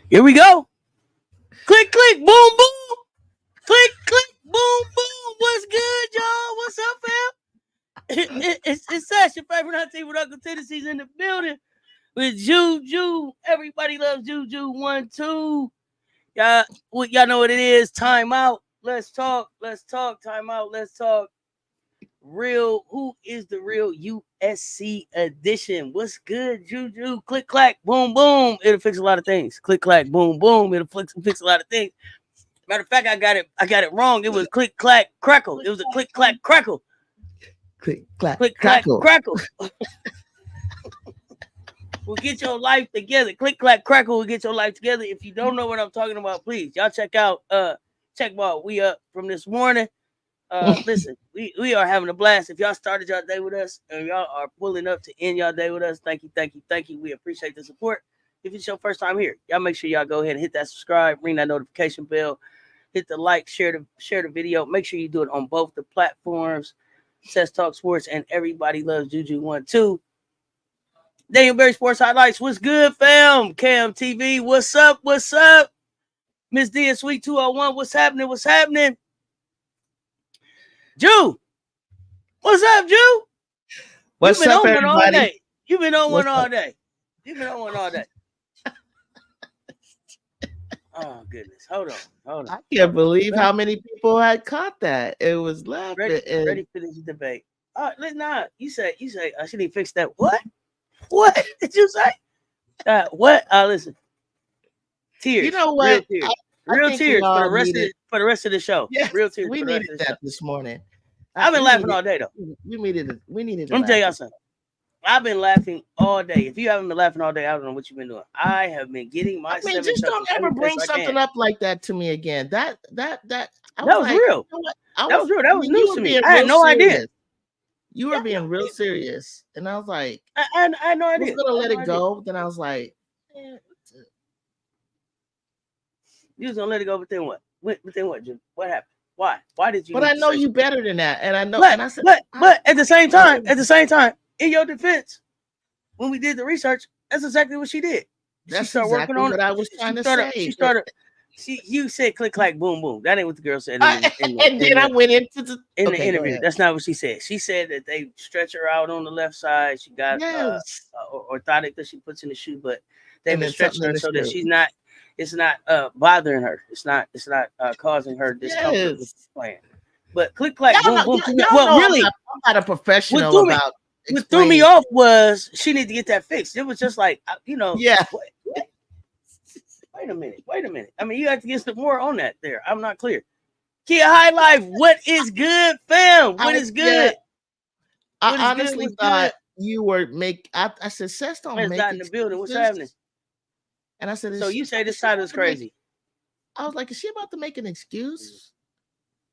Here we go. Click, click, boom, boom. Click, click, boom, boom. What's good, y'all? What's up, fam? It's Cess, your favorite auntie with Uncle Tennessee's in the building with JuJu. Everybody loves JuJu 1, 2. Y'all know what it is. Timeout. Let's talk. Timeout. Let's talk. Real. Who is the real USC edition? What's good, JuJu? Click, clack, boom, boom. It'll fix a lot of things. Click, clack, boom, boom. It'll fix a lot of things. Matter of fact, I got it wrong. It was click, clack, crackle. It was a click, clack, crackle. Click, clack, click, crackle. Clack, crackle. We'll get your life together. Click, clack, crackle. We'll get your life together. If you don't know what I'm talking about, please, y'all check out we up from this morning. Listen, we are having a blast. If y'all started y'all day with us and y'all are pulling up to end y'all day with us, thank you. We appreciate the support. If it's your first time here, y'all make sure y'all go ahead and hit that subscribe, ring that notification bell, hit the like, share the video. Make sure you do it on both the platforms, Cess Talk Sports and Everybody Loves JuJu 1, 2. Daniel Berry Sports Highlights. What's good, fam? Cam TV. What's up? Miss D and Sweet 201. What's happening? Ju, what's up, Ju? What's up, everybody? You've been on one all day. Oh, goodness. Hold on. I can't believe how many people had caught that. It was laughing. Ready for this debate. You say, I should have fixed that. What did you say? What? Listen. Tears. You know what? Real tears for the rest of the show. Yes, real tears. We needed that this morning. I've been laughing all day though. We needed it. Let me tell y'all something. I've been laughing all day. If you haven't been laughing all day, I don't know what you've been doing. I have been getting my. Just don't ever bring something up like that to me again. That was real. You know that was real. That was news to me. I had no idea. You were being real serious, and I was like, I had no idea. I was gonna let it go. Then I was like, you was gonna let it go, but then what? But then what, Jim? What happened? Why? Why did you? But I know you better than that, and I know. But, and I said, but at the same time, in your defense, when we did the research, that's exactly what she did. That's exactly what I was trying to say. You said click, clack, boom, boom. That ain't what the girl said. And then I went into the interview. That's not what she said. She said that they stretch her out on the left side. She got orthotic that she puts in the shoe, but they've been stretching her so that she's not. It's not bothering her. It's not causing her discomfort with playing. But click, clack, boom, boom. Well, really, I'm not a professional about. What threw me off was she needed to get that fixed. It was just like, Yeah. What? Wait a minute. I mean, you have to get some more on that there. I'm not clear. Kia High Life, what is good, fam? What is good? I honestly thought you were I said, Cess don't make not in the building. What's happening? And I said, so you say this title is crazy. I was like, is she about to make an excuse?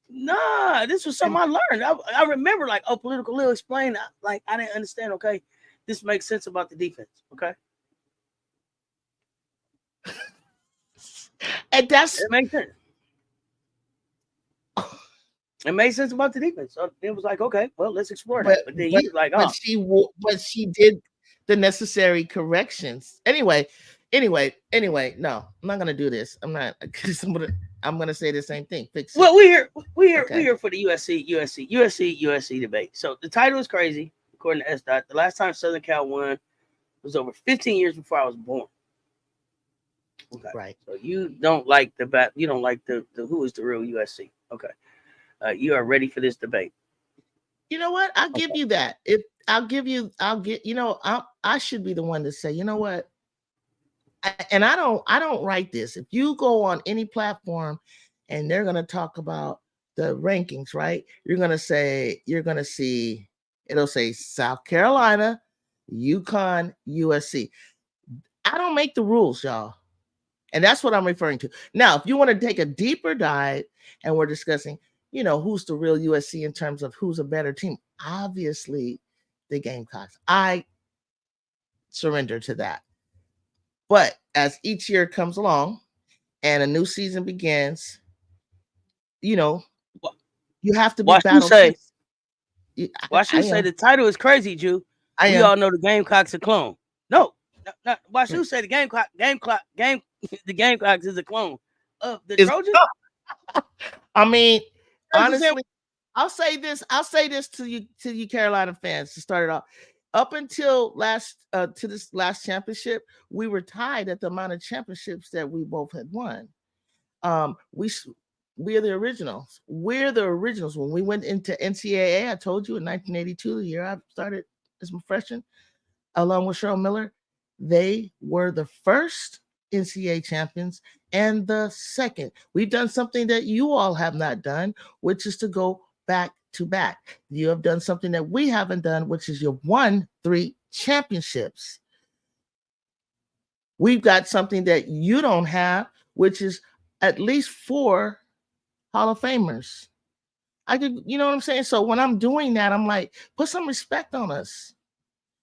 Nah, this was something I learned. I remember Political Lil explained, I didn't understand. Okay, this makes sense about the defense. Okay. And it makes sense. It made sense about the defense. So it was like, okay, well, let's explore that. But then he was like, but she did the necessary corrections. Anyway, no, I'm not gonna do this. I'm not, because I'm gonna say the same thing. Fix it. Well, we're here for the USC debate. So the title is crazy, according to SDOT. The last time Southern Cal won was over 15 years before I was born. Okay. Right. So you don't like the you don't like the who is the real USC. Okay. You are ready for this debate. You know what? I'll give you that. If I'll get, you know, I should be the one to say, you know what? And I don't write this. If you go on any platform and they're going to talk about the rankings, right? You're going to see, it'll say South Carolina, UConn, USC. I don't make the rules, y'all. And that's what I'm referring to. Now, if you want to take a deeper dive and we're discussing, you know, who's the real USC in terms of who's a better team, obviously the Gamecocks. I surrender to that. But as each year comes along and a new season begins, you know, you have to be battle. Say I the title is crazy, Ju. We all know the Gamecocks are clone. No, watch you say the the Gamecocks is a clone of the Trojans. I mean, honestly, I'll say this to you Carolina fans to start it off. Up until this last championship, we were tied at the amount of championships that we both had won. We are the originals. We're the originals. When we went into NCAA, I told you in 1982, the year I started as a freshman, along with Cheryl Miller, they were the first NCAA champions and the second. We've done something that you all have not done, which is to go back to back. You have done something that we haven't done, which is you've won 3 championships. We've got something that you don't have, which is at least 4 Hall of Famers. You know what I'm saying? So when I'm doing that, I'm like, put some respect on us.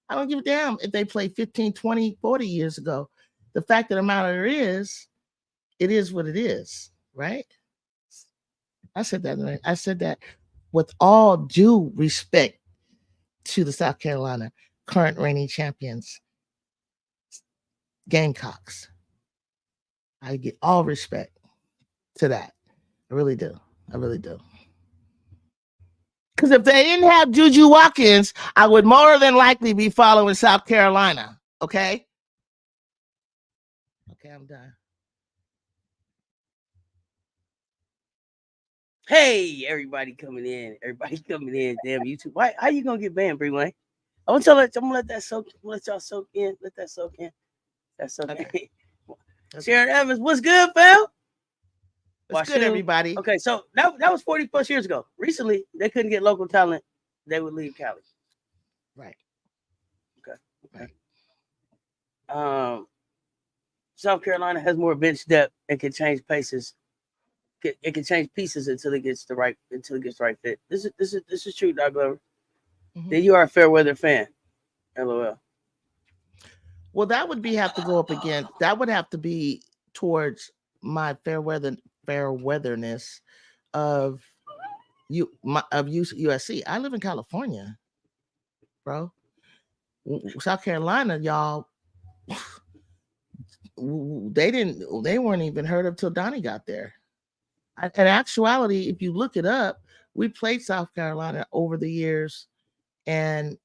I don't give a damn if they played 15, 20, 40 years ago. The fact of the matter is, it is what it is, right? I said that with all due respect to the South Carolina current reigning champions, Gamecocks. I get all respect to that. I really do. Because if they didn't have JuJu Watkins, I would more than likely be following South Carolina. Okay? Okay, I'm done. Hey, everybody coming in. Damn, YouTube. Why? How you gonna get banned, Bree Wayne? I'm gonna let that soak. Let y'all soak in. Let that soak in. That's okay. Sharon Evans, what's good, fam? What's good, everybody? Okay, so that was 40 plus years ago. Recently, they couldn't get local talent. They would leave Cali. Right. Okay. South Carolina has more bench depth and can change paces. It can change pieces until it gets the right fit. This is true, Doc Glover. Mm-hmm. Then you are a fair weather fan. LOL. Well, that would have to go up again. That would have to be towards my fair weatherness of USC. I live in California, bro. South Carolina, y'all, they weren't even heard of till Donnie got there. In actuality, if you look it up, we played South Carolina over the years, and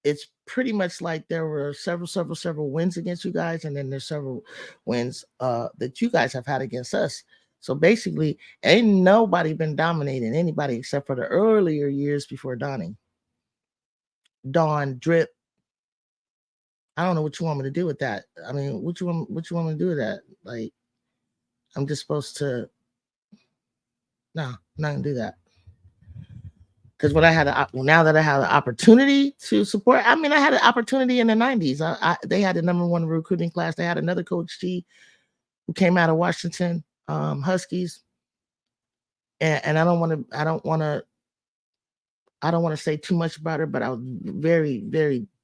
it's pretty much like there were several wins against you guys, and then there's several wins that you guys have had against us. So basically, ain't nobody been dominating anybody except for the earlier years before Donnie. Dawn, Drip. I don't know what you want me to do with that. I mean, what you want me to do with that? Like, I'm just supposed to. No, I'm not gonna do that. Because now that I have the opportunity to support, I mean, I had an opportunity in the 90s. They had the #1 recruiting class. They had another Coach G who came out of Washington Huskies, and I don't want to say too much about her, but I was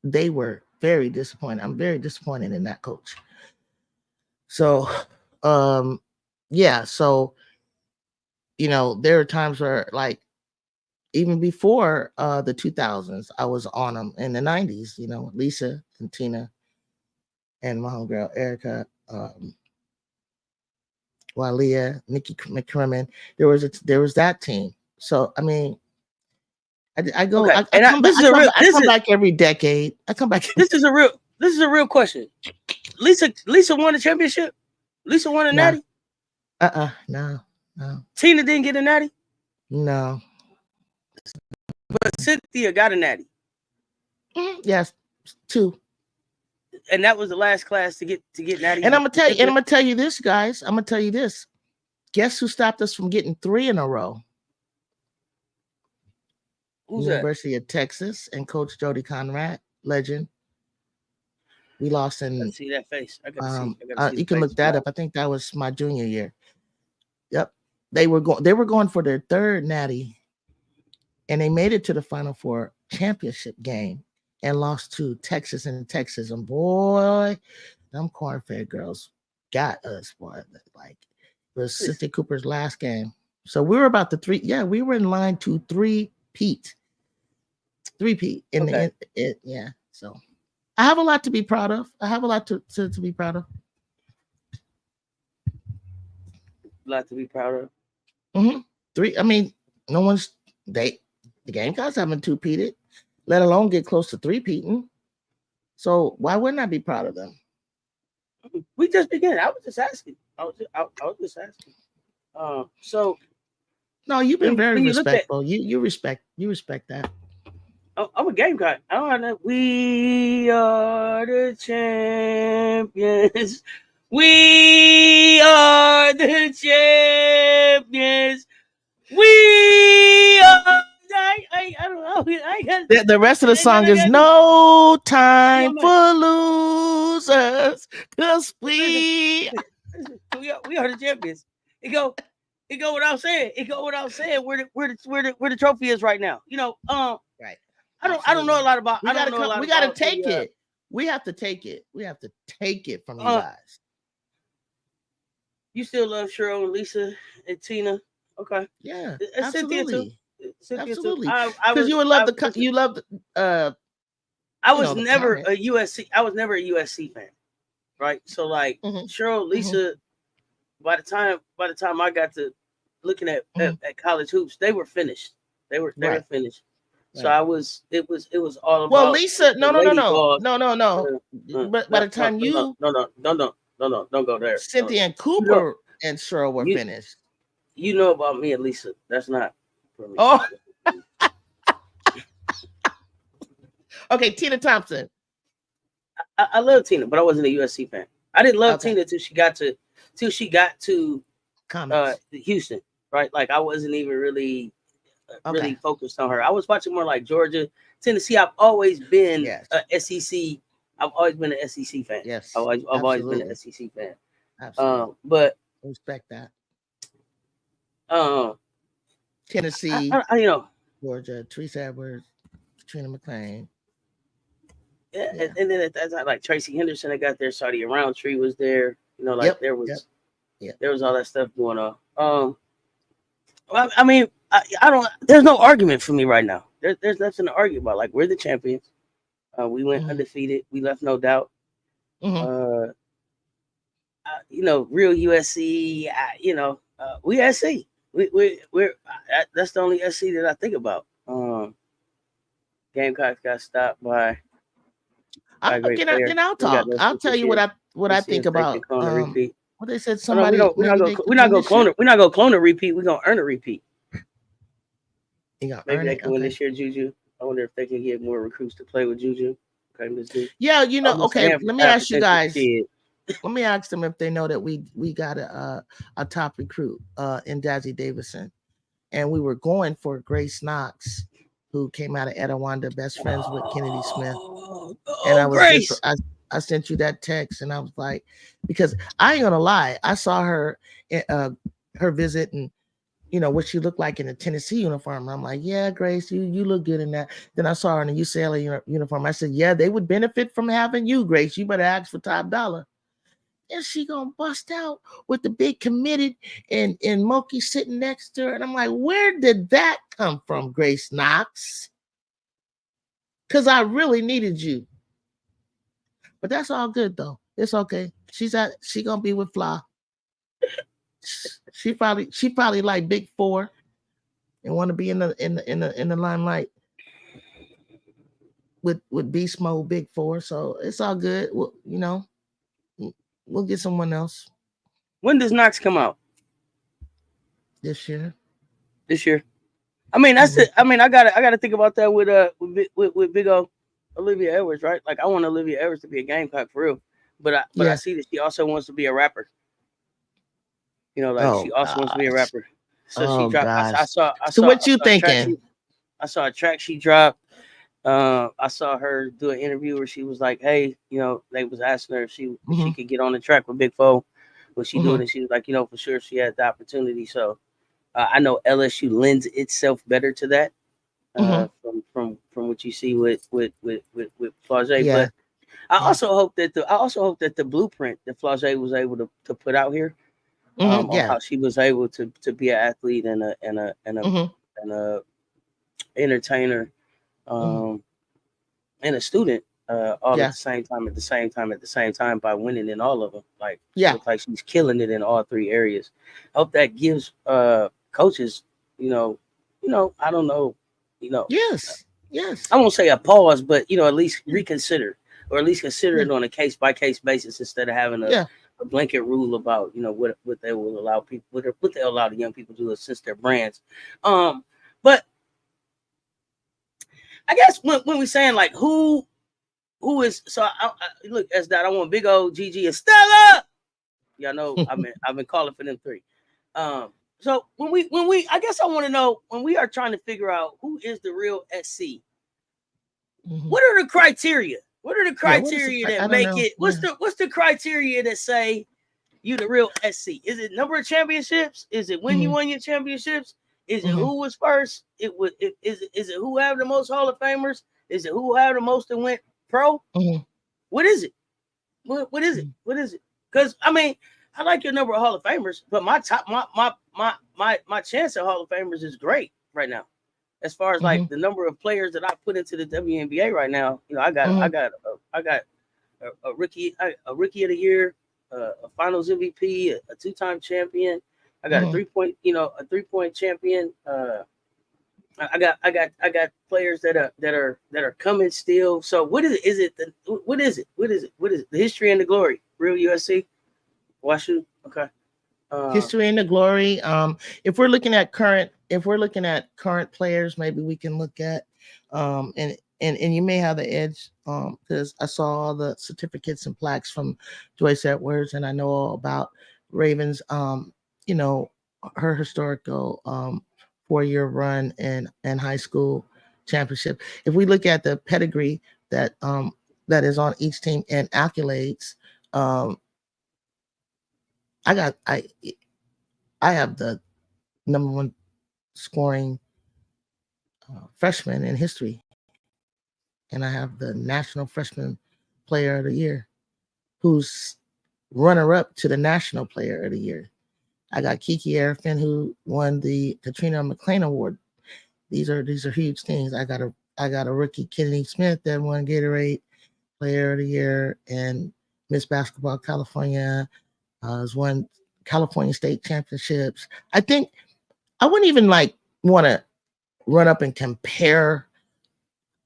they were very disappointed. I'm very disappointed in that coach. So, yeah. So, you know, there are times where, like, even before the 2000s, I was on them. In the 90s, you know, Lisa and Tina and my homegirl Erica, Walia, Nikki McCrimmon. There was that team. So I mean, I go. Okay. I come back every decade. I come back. This is a real question. Lisa won the championship. Lisa won a No. natty. No. Tina didn't get a natty, No. but Cynthia got a natty, Yes, 2. and that was the last class to get natty. And I'm gonna tell you this, guys. I'm gonna tell you this. Guess who stopped us from getting 3 in a row? Who's University of Texas and Coach Jody Conrad, legend. We lost in. that? See that face. I gotta see. You can look that up. I think that was my junior year. Yep, they were going for their 3rd natty, and they made it to the Final Four championship game and lost to Texas. And boy, them corn-fed girls got us. Boy, like it was Cynthia Cooper's last game. So we were about to 3. Yeah, we were in line to 3-peat. 3-peat in the yeah. So I have a lot to be proud of. I have a lot to be proud of. A lot to be proud of. 3. I mean, no one's the Gamecocks haven't 2-peated, let alone get close to 3-peating. So why wouldn't I be proud of them? We just began. I was just asking. I was just asking. So no, you've been very respectful. You respect that. I'm a Gamecock. I don't know. We are the champions. We are the champions. We are. I don't know. The rest of the song is no time for losers, cause we are the champions. It go without saying. Where the trophy is right now. Right. I don't know a lot about. We gotta take it. We have to take it. We have to take it from you guys. You still love Cheryl and Lisa and Tina? Okay. Yeah, absolutely. Absolutely. Because you would love you loved. I was never a USC. I was never a USC fan, right? So like Cheryl, Lisa. By the time I got to looking at college hoops, they were finished. They were finished. So it was all about. Well, Lisa, no. But by the time don't go there. Cynthia and Cooper and Cheryl were finished. You know about me and Lisa. That's not for me. Oh. Okay, Tina Thompson. I love Tina, but I wasn't a USC fan. I didn't love Tina till she got to Houston, right? Like I wasn't even really focused on her. I was watching more like Georgia, Tennessee. I've always been a SEC. I've always been an SEC fan. Yes, I've always been an SEC fan. Absolutely. But I respect that. Tennessee, Georgia, Teresa Edwards, Katrina McClain. Yeah. And then at that time, like Tracy Henderson, I got there. Saudi Roundtree was there. There was all that stuff going on. I mean, I don't. There's no argument for me right now. There's nothing to argue about. Like we're the champions. We went undefeated. We left no doubt. Real USC. We SC. We're that's the only SC that I think about. Gamecocks got stopped by. I'll talk. I'll tell you what I think about. What they said. Somebody. We're not gonna clone it. We're not gonna clone a repeat. We're gonna earn a repeat. Maybe they can win this year, JuJu. I wonder if they can get more recruits to play with JuJu. Yeah, okay. Let me ask you guys. Let me ask them if they know that we got a top recruit in Dazzy Davison, and we were going for Grace Knox, who came out of Etowanda, best friends with Kennedy Smith. And I sent you that text, and I was like, because I ain't gonna lie, I saw her her visit and what she looked like in a Tennessee uniform. I'm like, yeah, Grace, you look good in that. Then I saw her in a UCLA uniform. I said, yeah, they would benefit from having you, Grace. You better ask for top dollar. And she gonna bust out with the big committed and Moki sitting next to her. And I'm like, where did that come from, Grace Knox? Because I really needed you. But that's all good though. It's okay. She gonna be with Fly. She probably like Big Four and want to be in the limelight with Beast Mode Big Four. So it's all good. We'll get someone else. When does Knox come out? This year. This year. I mean, that's it. I mean, I gotta think about that with big old Olivia Edwards, right? Like, I want Olivia Edwards to be a Gamecock for real, but I Yeah. see that she also wants to be a rapper. You know, like, she Oh also wants to be a gosh. rapper. So she Oh dropped. gosh. I So saw what you a track thinking? she dropped. I saw her do an interview where she was like, "Hey, you know," they was asking her if she Mm-hmm. could get on the track with Big Foe. Would she do it? Mm-hmm. And she was like, "You know, for sure, if she had the opportunity." So I know LSU lends itself better to that. Mm-hmm. From what you see with Flage, Yeah. but I Yeah. also hope that the blueprint that Flage was able to put out here, Mm-hmm. on Yeah. how she was able to be an athlete Mm-hmm. and a entertainer, Mm-hmm. um, and a student, all Yeah. at the same time by winning in all of them. Like, Yeah. look like she's killing it in all three areas. I hope that gives coaches, you know, I don't know, you know, Yes. I Yes. won't say a pause, but at least reconsider, or at least consider Yeah. it on a case by case basis instead of having Yeah. a blanket rule about what they will allow people, what they allow the young people to do since their brands. But I guess when we're saying like who is, so look, as that, I want big old Gigi and Stella. Y'all know I've been calling for them three. So when we I guess I want to know, when we are trying to figure out who is the real SC. Mm-hmm. What are the criteria? What are the Yeah. What is it? criteria I that don't make know. it? Yeah. What's the criteria that say you the real SC? Is it number of championships? Is it when you Mm-hmm. won your championships? Is it Mm-hmm. who was first? Is it who have the most Hall of Famers? Is it who have the most that went pro? Mm-hmm. What is it? What is it? What is it? Because I mean, I like your number of Hall of Famers, but my chance at Hall of Famers is great right now. As far as Mm-hmm. like the number of players that I put into the WNBA right now, Mm-hmm. I got a rookie of the year, a Finals MVP, a two-time champion. I got Mm-hmm. a 3-point champion. I got players that are coming still. So what is it? Is it what is it? What is it? What is it? The history and the glory. Real USC. WashU. Okay. Uh, History and the glory. If we're looking at current players, maybe we can look at and you may have the edge because I saw all the certificates and plaques from Joyce Edwards, and I know all about Ravens. You know, her historical 4-year run in high school championship. If we look at the pedigree that is on each team and accolades, um, I got I have the number one scoring freshman in history, and I have the National Freshman Player of the Year, who's runner up to the National Player of the Year. I got Kiki Arifin, who won the Katrina McLean Award. These are huge things. I got a rookie, Kennedy Smith, that won Gatorade Player of the Year, and Miss Basketball California has won California State Championships. I think I wouldn't even like want to run up and compare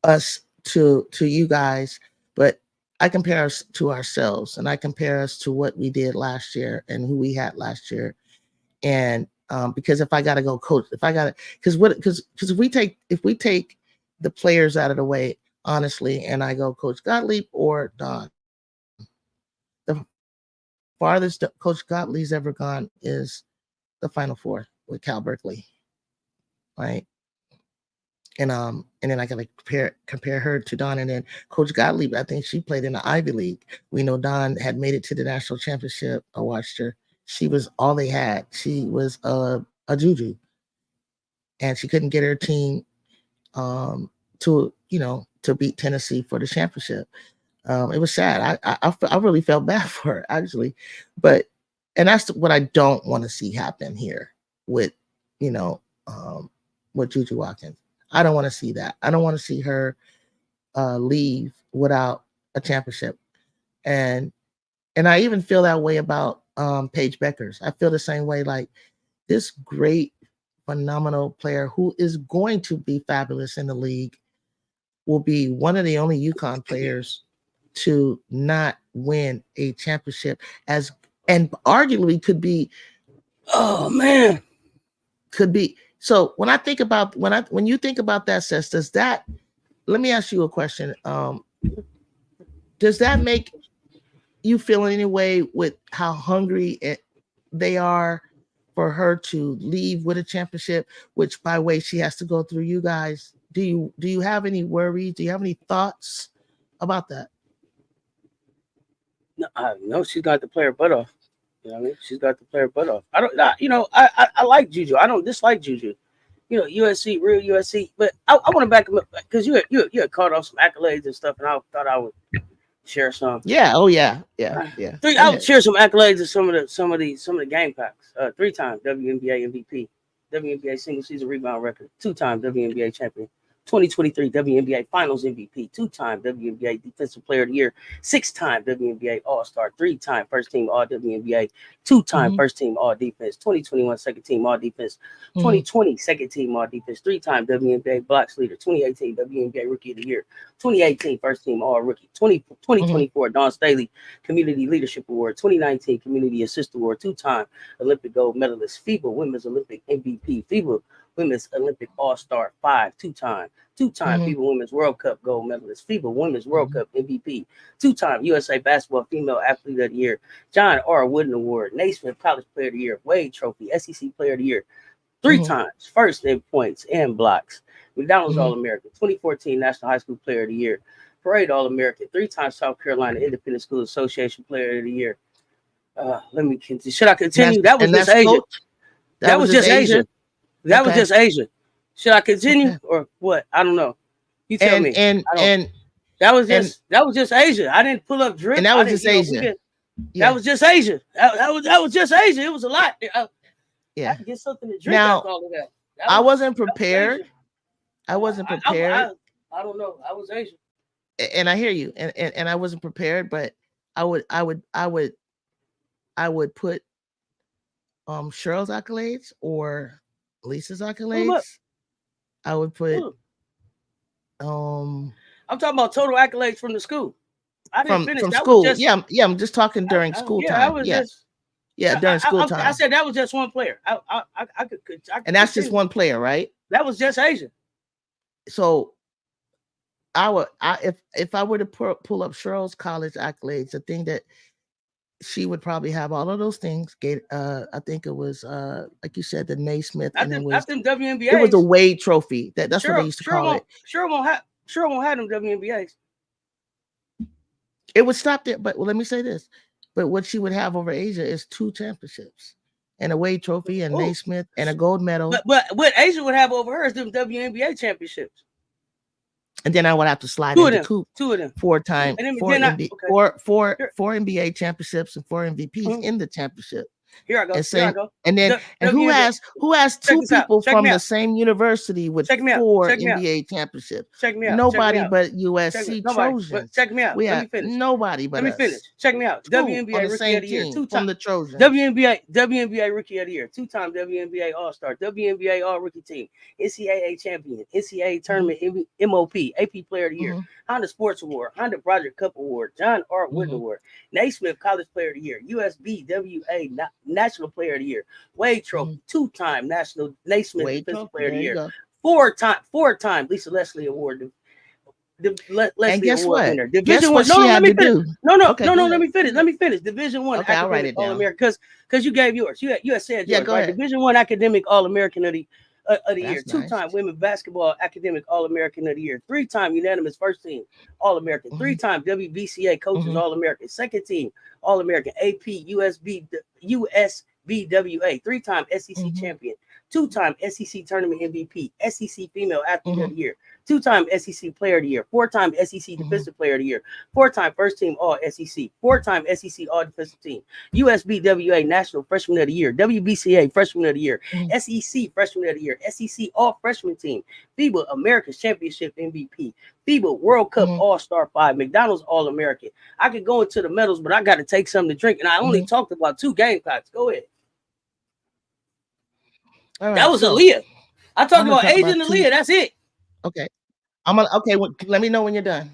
us to you guys, but I compare us to ourselves, and I compare us to what we did last year and who we had last year. And because if I got to go coach, if I got to, because if we take the players out of the way, honestly, and I go Coach Gottlieb or Don, the farthest that Coach Gottlieb's ever gone is the Final Four with Cal Berkeley, right? And then I gotta compare her to Dawn, and then Coach Gottlieb. I think she played in the Ivy League. We know Dawn had made it to the national championship. I watched her. She was all they had. She was a JuJu, and she couldn't get her team to beat Tennessee for the championship. It was sad. I really felt bad for her actually, but and that's what I don't want to see happen here with you know with JuJu Watkins. I don't want to see that. I don't want to see her leave without a championship. And and I even feel that way about Paige Beckers. I feel the same way. Like this great, phenomenal player who is going to be fabulous in the league will be one of the only UConn players to not win a championship as and arguably could be. Oh man, could be. So when I think about when you think about that, Cess, does that? Let me ask you a question. Does that make you feel any way with how hungry they are for her to leave with a championship? Which, by the way, she has to go through you guys. Do you have any worries? Do you have any thoughts about that? No, she's got to play her butt off. You know what I mean? She's got to play her butt off. I don't, you know, I like JuJu. I don't dislike JuJu. You know, USC, real USC. But I want to back him up because you had caught off some accolades and stuff, and I thought I would share some. Yeah. Oh yeah. Yeah. I would share some accolades of some of the game packs. 3-time WNBA MVP, WNBA single season rebound record, 2-time WNBA champion, 2023 WNBA Finals MVP, 2-time WNBA Defensive Player of the Year, 6-time WNBA All-Star, 3-time First Team All-WNBA, 2-time First Team All-Defense, 2021 Second Team All-Defense, 2020 Second Team All-Defense, 3-time WNBA Blocks Leader, 2018 WNBA Rookie of the Year, 2018 First Team All-Rookie, 2024 Dawn Staley Community Leadership Award, 2019 Community Assist Award, 2-time Olympic gold medalist, FIBA Women's Olympic MVP, FIBA Women's Olympic All-Star 5, 2-time FIBA Women's World Cup gold medalist, FIBA Women's World Cup MVP, 2-time USA Basketball Female Athlete of the Year, John R. Wooden Award, Naismith College Player of the Year, Wade Trophy, SEC Player of the Year, 3 times first in points and blocks, McDonald's All-American, 2014 National High School Player of the Year, Parade All-American, 3-time South Carolina Independent School Association Player of the Year. Let me continue. Should I continue? That was just Asia. That was just Asia. That was just Asia. Should I continue or what? I don't know. You tell me. And that was just Asia. I didn't pull up drip. And that was just Asia. That was just Asia. That was just Asia. It was a lot. I could get something to drink after all of that. I wasn't prepared. I wasn't prepared. I don't know. I was Asian. And I hear you. And I wasn't prepared, but I would put Cheryl's accolades or Lisa's accolades. I would put I'm talking about total accolades from the school. I didn't finish from that school. Was just, I'm just talking during school time. During school time. I said that was just one player. I could and that's just one player, right? That was just Asia. So if I were to pull up Cheryl's college accolades, the thing that she would probably have all of those things. I think it was like you said, the Naismith, and it was WNBA. It was a Wade Trophy. That's what they used to call it. Sure won't have them WNBAs. It would stop there, but let me say this. But what she would have over Asia is 2 championships and a Wade Trophy and Naismith and a gold medal. But what Asia would have over her is them WNBA championships. And then I would have to slide into two of them 4-time, four NBA championships and 4 MVPs in the championship. Here I go. And then who has 2 people from the same university with 4 NBA championships? Check me out. Nobody but USC Trojans. Check me out. We have nobody but Let me finish. Check me out. WNBA Rookie of the Year, 2 from the Trojans. WNBA Rookie of the Year, 2-time WNBA All-Star, WNBA All-Rookie Team, NCAA Champion, NCAA Tournament MOP, AP Player of the Year, Honda Sports Award, Honda Project Cup Award, John R. Wooden Award, Naismith College Player of the Year, USBWA National Player of the Year, Wade Trophy, 2-time National Naismith Defensive Player of the Year, 4-time Lisa Leslie Award. And guess what? Winner. Division One. No, let me finish. No. Let me finish. Division One. Okay, I'll write it down. All-American, because you gave yours. You had said yours, go right? ahead. Division One Academic All-American of the year, That's 2-time nice. Women Basketball Academic All-American of the Year, 3-time Unanimous First Team All-American, 3-time WBCA Coaches All-American, Second Team All-American, AP USBWA, 3-time SEC Champion, 2-time SEC Tournament MVP, SEC Female Athlete of the Year, 2-time SEC Player of the Year, 4-time SEC Defensive Player of the Year, 4-time First Team All-SEC, 4-time SEC All-Defensive Team, USBWA National Freshman of the Year, WBCA Freshman of the Year, SEC Freshman of the Year, SEC All-Freshman Team, FIBA America's Championship MVP, FIBA World Cup All-Star 5, McDonald's All-American. I could go into the medals, but I got to take something to drink, and I only talked about 2 game clocks. Go ahead. All right, that was Aaliyah. I talked about Asia and Aaliyah. That's it. Okay. Let me know when you're done.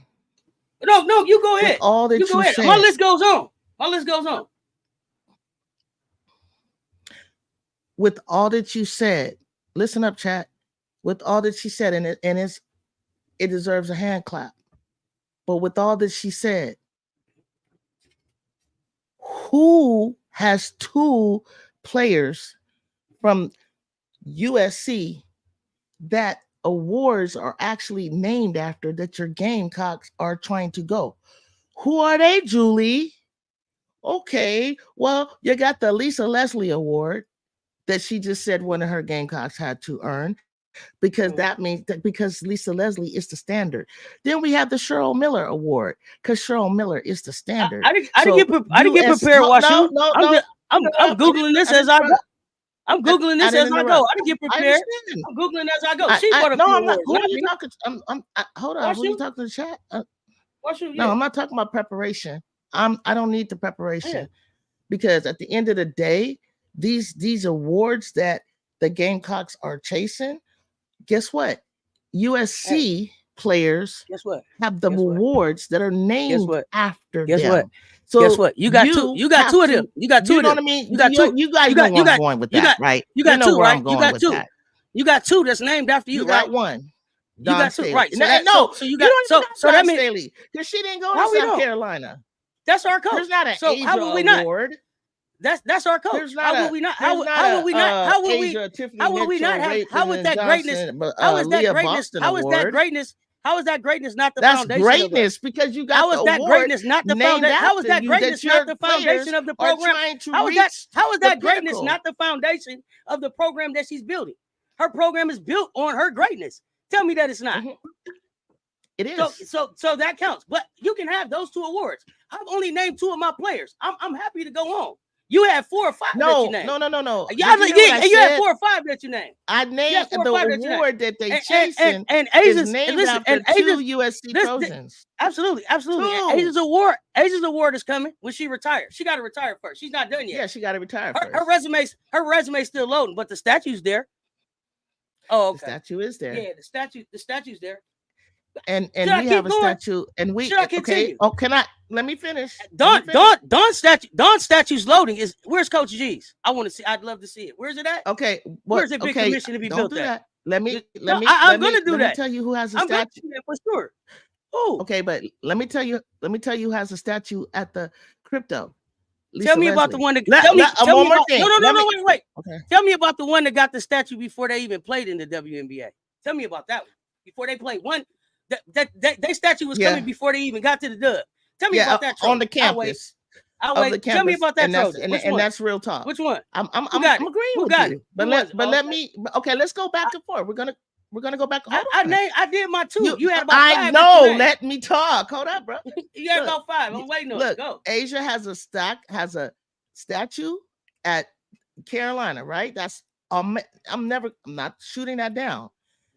No, you go ahead. With all that you go ahead. said. My list goes on. with all that you said, listen up, chat. With all that she said, and it deserves a hand clap. But with all that she said, who has two players from USC that awards are actually named after that your Gamecocks are trying to go? Who are they, Julie? Okay, well, you got the Lisa Leslie Award that she just said one of her Gamecocks had to earn, because that means that because Lisa Leslie is the standard. Then we have the Cheryl Miller Award because Cheryl Miller is the standard. I didn't get prepared. I'm googling this as I go. I'm googling this as I go. I didn't get prepared. I'm googling as I go. She brought up the awards. Who are you talking? Hold on. Who are you talking to the chat? No, I'm not talking about preparation. I don't need the preparation because at the end of the day, these awards that the Gamecocks are chasing, guess what? USC players have the awards that are named after them. Guess what? So guess what? You got two of them. You got two of them. You know what I mean? You guys know where I'm going with that, right? You got two, right? You got two. You got two that's named after you, right? You got one. You got two, right? So you got so that means because she didn't go to South Carolina. That's our coach. There's not an Asia award. That's our coach. How would we not? How would we not? How would we? How would we not have? How would that greatness? How is that greatness? How is that greatness? How is that greatness not the foundation? That's greatness because you got. How is that greatness not the foundation? How is that greatness not the foundation of the program? How is that greatness not the foundation of the program that she's building? Her program is built on her greatness. Tell me that it's not. It is. So that counts. But you can have those two awards. I've only named two of my players. I'm happy to go on. You had 4 or 5 that you named. No. You had 4 or 5. That you named. I named the award that they chasing and is named after two USC Trojans. Absolutely. Asia's award is coming when she retires. She got to retire first. She's not done yet. Yeah, she got to retire first. Her resume's still loading, but the statue's there. Oh, okay. The statue is there. Yeah, the statue's there. And we have a statue, and we okay. Oh, can I let me finish? Dawn statue's loading. Where's Coach G's? I want to see. I'd love to see it. Where's it at? Okay, where's it big commission to be built at? Let me I'm gonna do that. Let me tell you who has a statue. I'm gonna do that for sure. Oh, okay, but let me tell you who has a statue at the crypto. Tell me about the one that. Wait. Okay. Tell me about the one that got the statue before they even played in the WNBA. Tell me about that one before they played one. That statue was coming before they even got to the dub. Tell me about that trophy. On the campus. I'll wait. Tell me about that trophy. And that's real talk. Which one? I'm agreeing with you. But let me. Okay, let's go back and forth. We're gonna go back. I did my 2. You had about 5. I know. Let me talk. Hold up, bro. You had about 5. I'm waiting on it. Go. Asia has a statue at Carolina, right? That's I'm not shooting that down.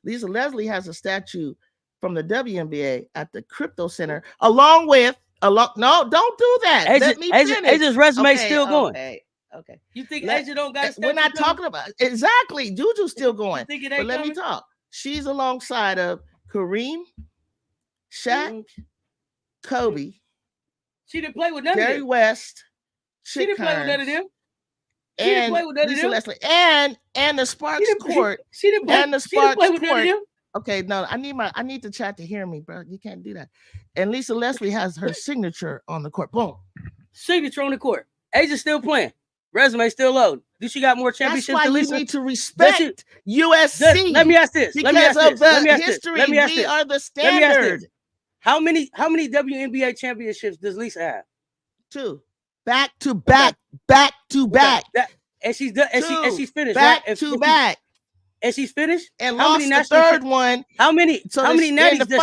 Lisa Leslie has a statue from the WNBA at the Crypto Center, no, don't do that. Let me finish. Asia's resume still going. Okay. You think Asia don't got? We're not talking about exactly. Juju's still going. But let me talk. She's alongside of Kareem, Shaq, Kobe. She didn't play with none of them. Jerry West. She didn't play with none of them. She didn't play with none of them. Leslie and the Sparks Court. She didn't play with none of them. Okay, no, I need the chat to hear me, bro. You can't do that. And Lisa Leslie has her signature on the court. Boom. Signature on the court. Asia's still playing. Resume still loading. Do she got more championships than Lisa? You need to respect USC. Let me ask this. Because of the history, we are the standard. How many WNBA championships does Lisa have? 2. Back to back. And she's done. And she's finished. Back to back. And she's finished. And lost the third one. How many natties does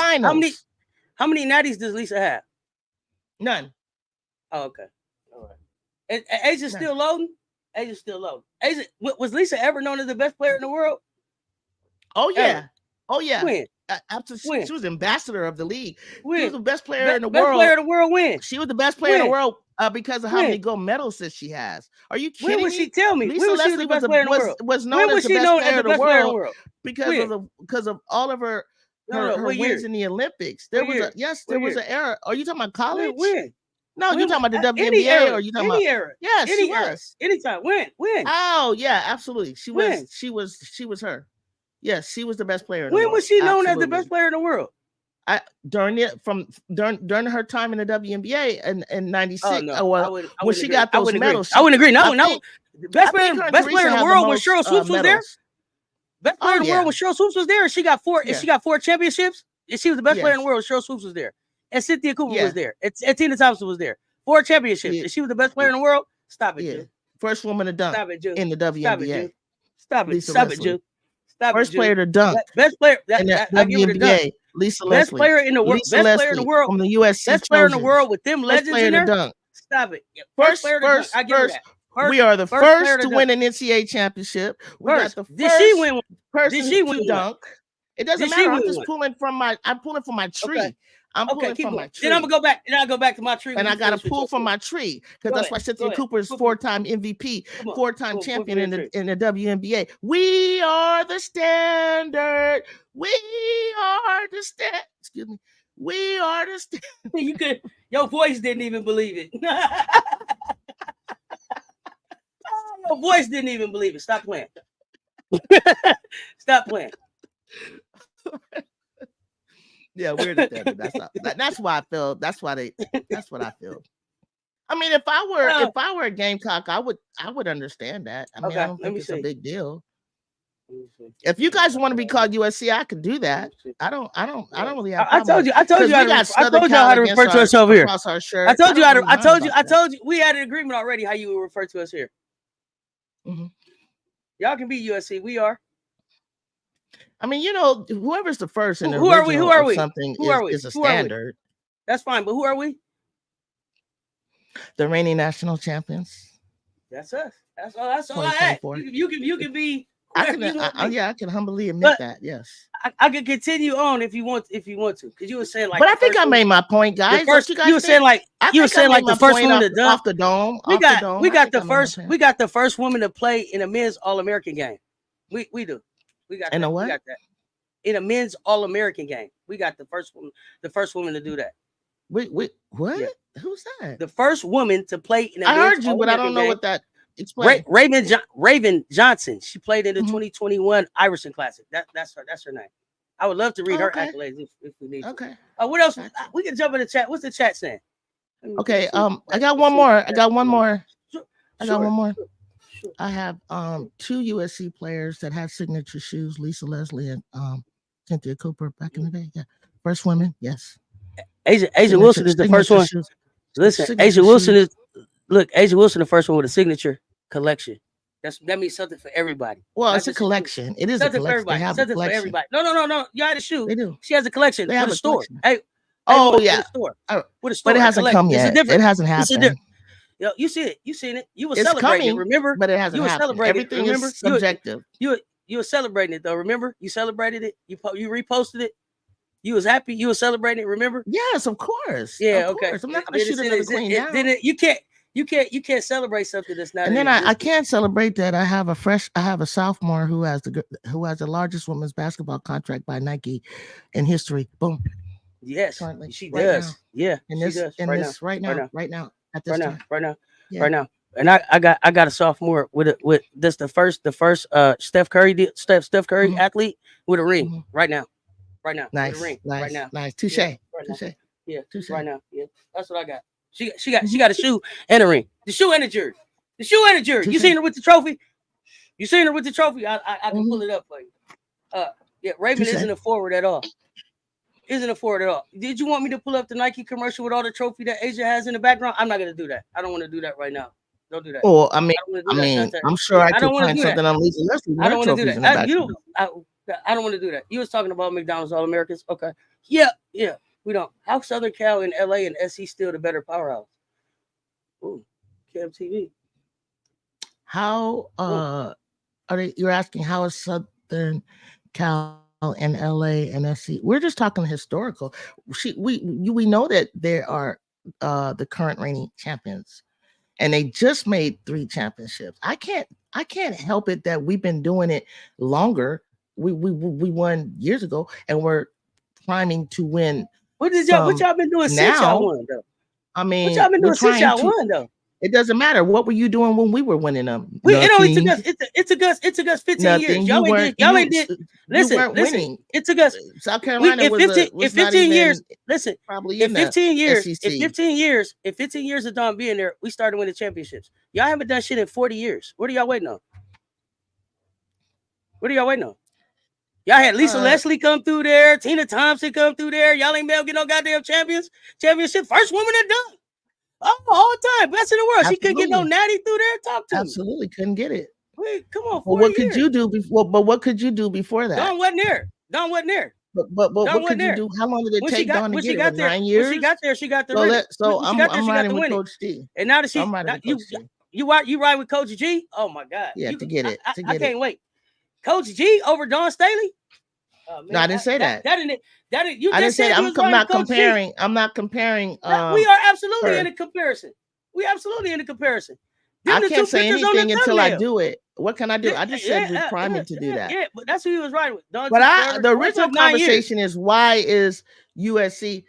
how many natties does Lisa have? None. Oh, okay. All right. And Asia's still loading? Asia's still loading. Asia, was Lisa ever known as the best player in the world? Oh, yeah. Ever? Oh, yeah. When? After she was ambassador of the league. When? She was the best player in the world. Best player in the world when? She was the best player in the world because of how many gold medals that she has. Are you kidding me? When would she tell me? Lisa Leslie was known as the best player in the world because of all of her wins in the Olympics. There was an era. Are you talking about college? When? No, you talking about the any WNBA era, or you talking any about? era, Yes, any she era, was. anytime. When? Oh yeah, absolutely. She When? was her. Yes, she was the best player in the When world. was she known as the Absolutely. best player in the world? During her time in the WNBA in '96. Oh no, Well, when she agree. got those medals, I wouldn't agree. No, think, the best player in the world when most, Cheryl Swoops was there. Best player in the world when Cheryl Swoops was there. She got 4. Yeah. She got 4 championships. And she was the best player in the world when Cheryl Swoops was there. And Cynthia Cooper was there. And Tina Thompson was there. 4 championships. And she was the best player in the world. Stop it, Ju. First woman to dunk in the WNBA. Stop it, Ju. Stop First it, player to dunk. Best player in the WNBA. Lisa Leslie. Best player in the world. Best player in the world from the USC. Best player in the world with them legends in there. Dunk. Stop it. First player to dunk. I give you that. We are the first to win an NCAA championship. We got the first Did she win? Person Did she win to dunk. It doesn't matter. I'm just pulling from my. I'm pulling from my tree. Okay. I'm pulling from my tree. Then I'm gonna go back. Then I'll go back to my tree. And I got to pull from my tree because that's why Cynthia Cooper is 4-time MVP, 4-time champion in the WNBA. We are the standard. We are the standard. Excuse me. We are the standard. Your voice didn't even believe it. Your voice didn't even believe it. Stop playing. Stop playing. Yeah, we're the standard. That's why I feel. That's what I feel. I mean, if I were a Gamecock, I would understand that. I mean, I don't think it's a big deal. If you guys want to be called USC, I could do that. I don't really have. I told you how to refer to us over here. Our shirt. I told you we had an agreement already how you would refer to us here. Mm-hmm. Y'all can be USC. We are. I mean, whoever's the first in the who are we? Something is a standard. That's fine, but who are we? The reigning national champions. That's us. That's all I ask. You can be. I can humbly admit that. Yes, I can continue on if you want to, because you were saying like. But I think I made my point, guys. You were saying like the first woman to dunk off the dome. We got the first woman to play in a men's All-American game. We do. We got in that. A what? We got that. In a men's All-American game. We got the first woman to do that. Wait, what? Yeah. Who's that? The first woman to play in a men's heard you, but I don't know what that. Explain. Raven Johnson. She played in the 2021 Iverson Classic. That's her name. I would love to read her accolades if we need to. Okay. What else? We can jump in the chat. What's the chat saying? Okay. I got one more. Sure. I have 2 USC players that had signature shoes, Lisa Leslie and Cynthia Cooper back in the day. Yeah. First women, yes. Asia Wilson is the first one. Listen, Asia Wilson is the first one with a signature collection. That means something for everybody. Well, it's a collection. It is something a collection. For everybody. Something for everybody. No. You had a shoe. They do. She has a collection. They have a store. Yeah. With a store. But it hasn't come yet. It hasn't happened. You see it. You seen it. You were celebrating it, remember? But it hasn't happened. Everything is subjective. You were celebrating it though, remember? You celebrated it. You reposted it. You was happy. You were celebrating it, remember? Yes, of course. Yeah, of course. I'm not going to shoot another queen down. Then you can't celebrate something that's not. And then I can't celebrate that I have a sophomore who has the largest women's basketball contract by Nike in history. Boom. Yes, currently, she does. Now. Yeah, right now. And I got a sophomore with this the first Steph Curry athlete with a ring right now. Nice, with a ring nice, now. Nice. Touche. Yeah, right now. Yeah, that's what I got. She got a shoe and a ring. The shoe and a jersey. You seen her with the trophy? I can pull it up for you. Yeah, Raven isn't a forward at all. Did you want me to pull up the Nike commercial with all the trophy that Asia has in the background? I'm not gonna do that. I don't want to do that right now. Don't do that. Oh, I mean, I'm sure I could find something on Lisa Leslie. I don't want to do that. I don't want to do that. You was talking about McDonald's All Americans. Okay. Yeah. We don't. How Southern Cal and LA and SC still the better powerhouse? Ooh, KMTV. How are they? You're asking how is Southern Cal and LA and SC? We're just talking historical. We know that they are the current reigning champions, and they just made 3 championships. I can't help it that we've been doing it longer. We won years ago, and we're climbing to win. What y'all been doing since y'all won though? I mean, what y'all been we're doing since trying y'all to. won though? It doesn't matter. What were you doing when we were winning them? It only took Nothing. us. It took us 15 Nothing. years. You weren't. Y'all ain't did. You Listen, weren't winning. It took us. South Carolina in 15 not even years. Listen, probably in 15 years. SEC. In 15 years of Don being there, we started winning championships. Y'all haven't done shit in 40 years. What are y'all waiting on? Y'all had Lisa Leslie come through there, Tina Thompson come through there. Y'all ain't been able to get no goddamn championship. First woman that done. Oh, all time, best in the world. Absolutely. She couldn't get no natty through there. Talk to Absolutely me. couldn't get it. Wait, come on. Well, what could you do before? But what could you do before that? Dawn wasn't there. But what could you do? How long did it take Dawn to get it? 9 years. When she got there, she got the ring. So I'm riding with Coach G. And now that you ride with Coach G. Oh my God. Yeah, to get it. I can't wait. Coach G over Dawn Staley. Oh, no, I didn't say that. I didn't say I'm not comparing. I'm not comparing. We are absolutely in a comparison. I can't say anything until I do it. What can I do? I just said we're priming to do that. Yeah, but that's who he was riding with. But the original conversation is why is USC?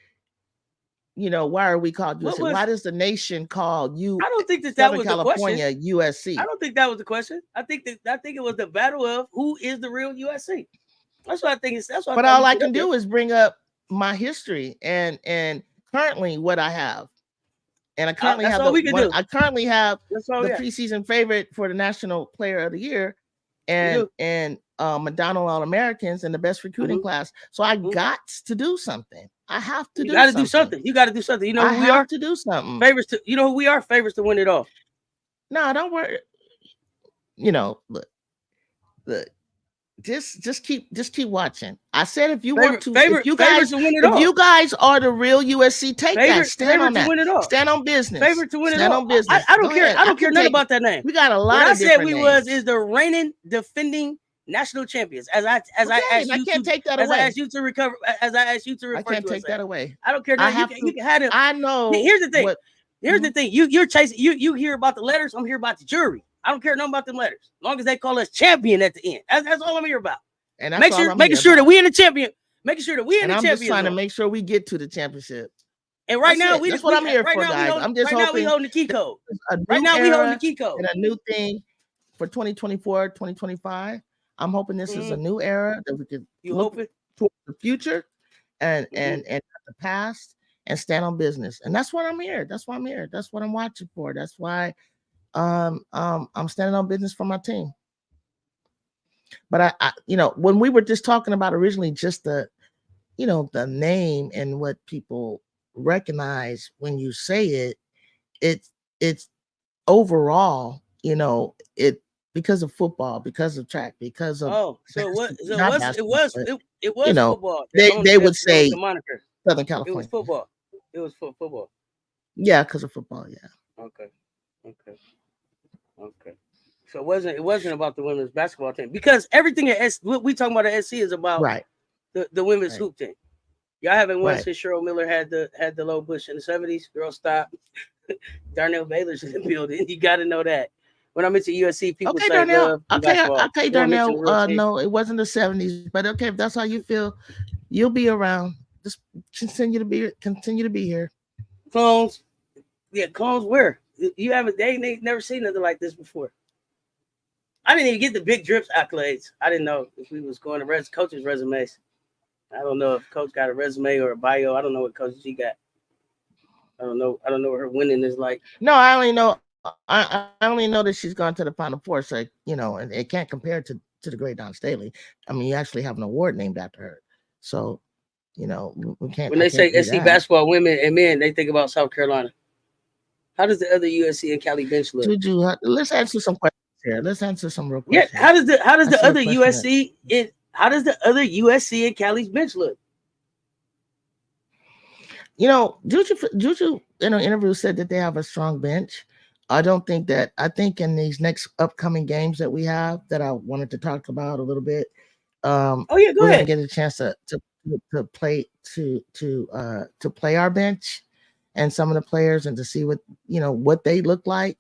You know, why are we called USC? Why does the nation call you? I don't think that was California the question. USC. I don't think that was the question. I think it was the battle of who is the real USC. That's what I think. But all I can do is bring up my history and currently what I have. And I currently have the preseason favorite for the National Player of the Year and McDonald All-Americans and the best recruiting class. So I got to do something. I have to do something. You got to do something. You know who we are? I have to do something. You know who we are? Favorites to win it all. No, don't worry. You know, look. Just keep watching. I said if you want to, if you guys are the real USC, take that. Stand on that. Stand on business. Favorite to win it all. Stand on business. I don't care. I don't care nothing about that name. We got a lot of different names. What I said is the reigning, defending national champions. As I can't take that away. As I asked you to recover. As I asked you to refer. I can't take that away. I don't care. You can have it. I know. Here's the thing. Here's the thing. You're chasing. You hear about the letters. I'm here about the jury. I don't care nothing about them letters. As long as they call us champion at the end. That's all I'm here about. And making sure that we in the champion. Making sure that we in the champion. I'm just trying to make sure we get to the championship. And right now, that's what I'm here for, guys. I'm just hoping. Right now, we holding the key code. Right now, we holding the key code. And a new thing for 2024, 2025. I'm hoping this is a new era that we can look toward the future and the past and stand on business. And that's what I'm here. That's why I'm here. That's what I'm watching for. That's why I'm standing on business for my team. But I when we were just talking about originally just the name and what people recognize when you say it's overall, it because of football, because of track, because of it was football. They would say moniker. Southern California. It was football. It was for football. Yeah, because of football. Yeah. Okay. So it wasn't about the women's basketball team because everything what we talking about at SC is about the women's hoop team. Y'all haven't won since Cheryl Miller had the low bush in the 70s. Girl, stop. Darnell Baylor's in the building. You got to know that. When I'm into USC, people say Darnell. Okay, Darnell. No, it wasn't the 70s, but okay, if that's how you feel, you'll be around. Just continue to be here. Clones. Yeah, clones where? You haven't they never seen nothing like this before. I didn't even get the big drips accolades. I didn't know if we was going to coaches' resumes. I don't know if coach got a resume or a bio. I don't know what Coach G got. I don't know what her winning is like. No, I only know that she's gone to the Final Four. So and it can't compare to the great Dawn Staley. I mean, you actually have an award named after her. So, we can't. When they say SC basketball women and men, they think about South Carolina. How does the other USC and Cali bench look? JuJu, let's answer some questions here. Let's answer some real questions. Yeah, how does the other USC and Cali's bench look? JuJu in an interview said that they have a strong bench. I think in these next upcoming games that we have that I wanted to talk about a little bit. Go ahead. We're gonna get a chance to play to play our bench and some of the players and to see what they look like.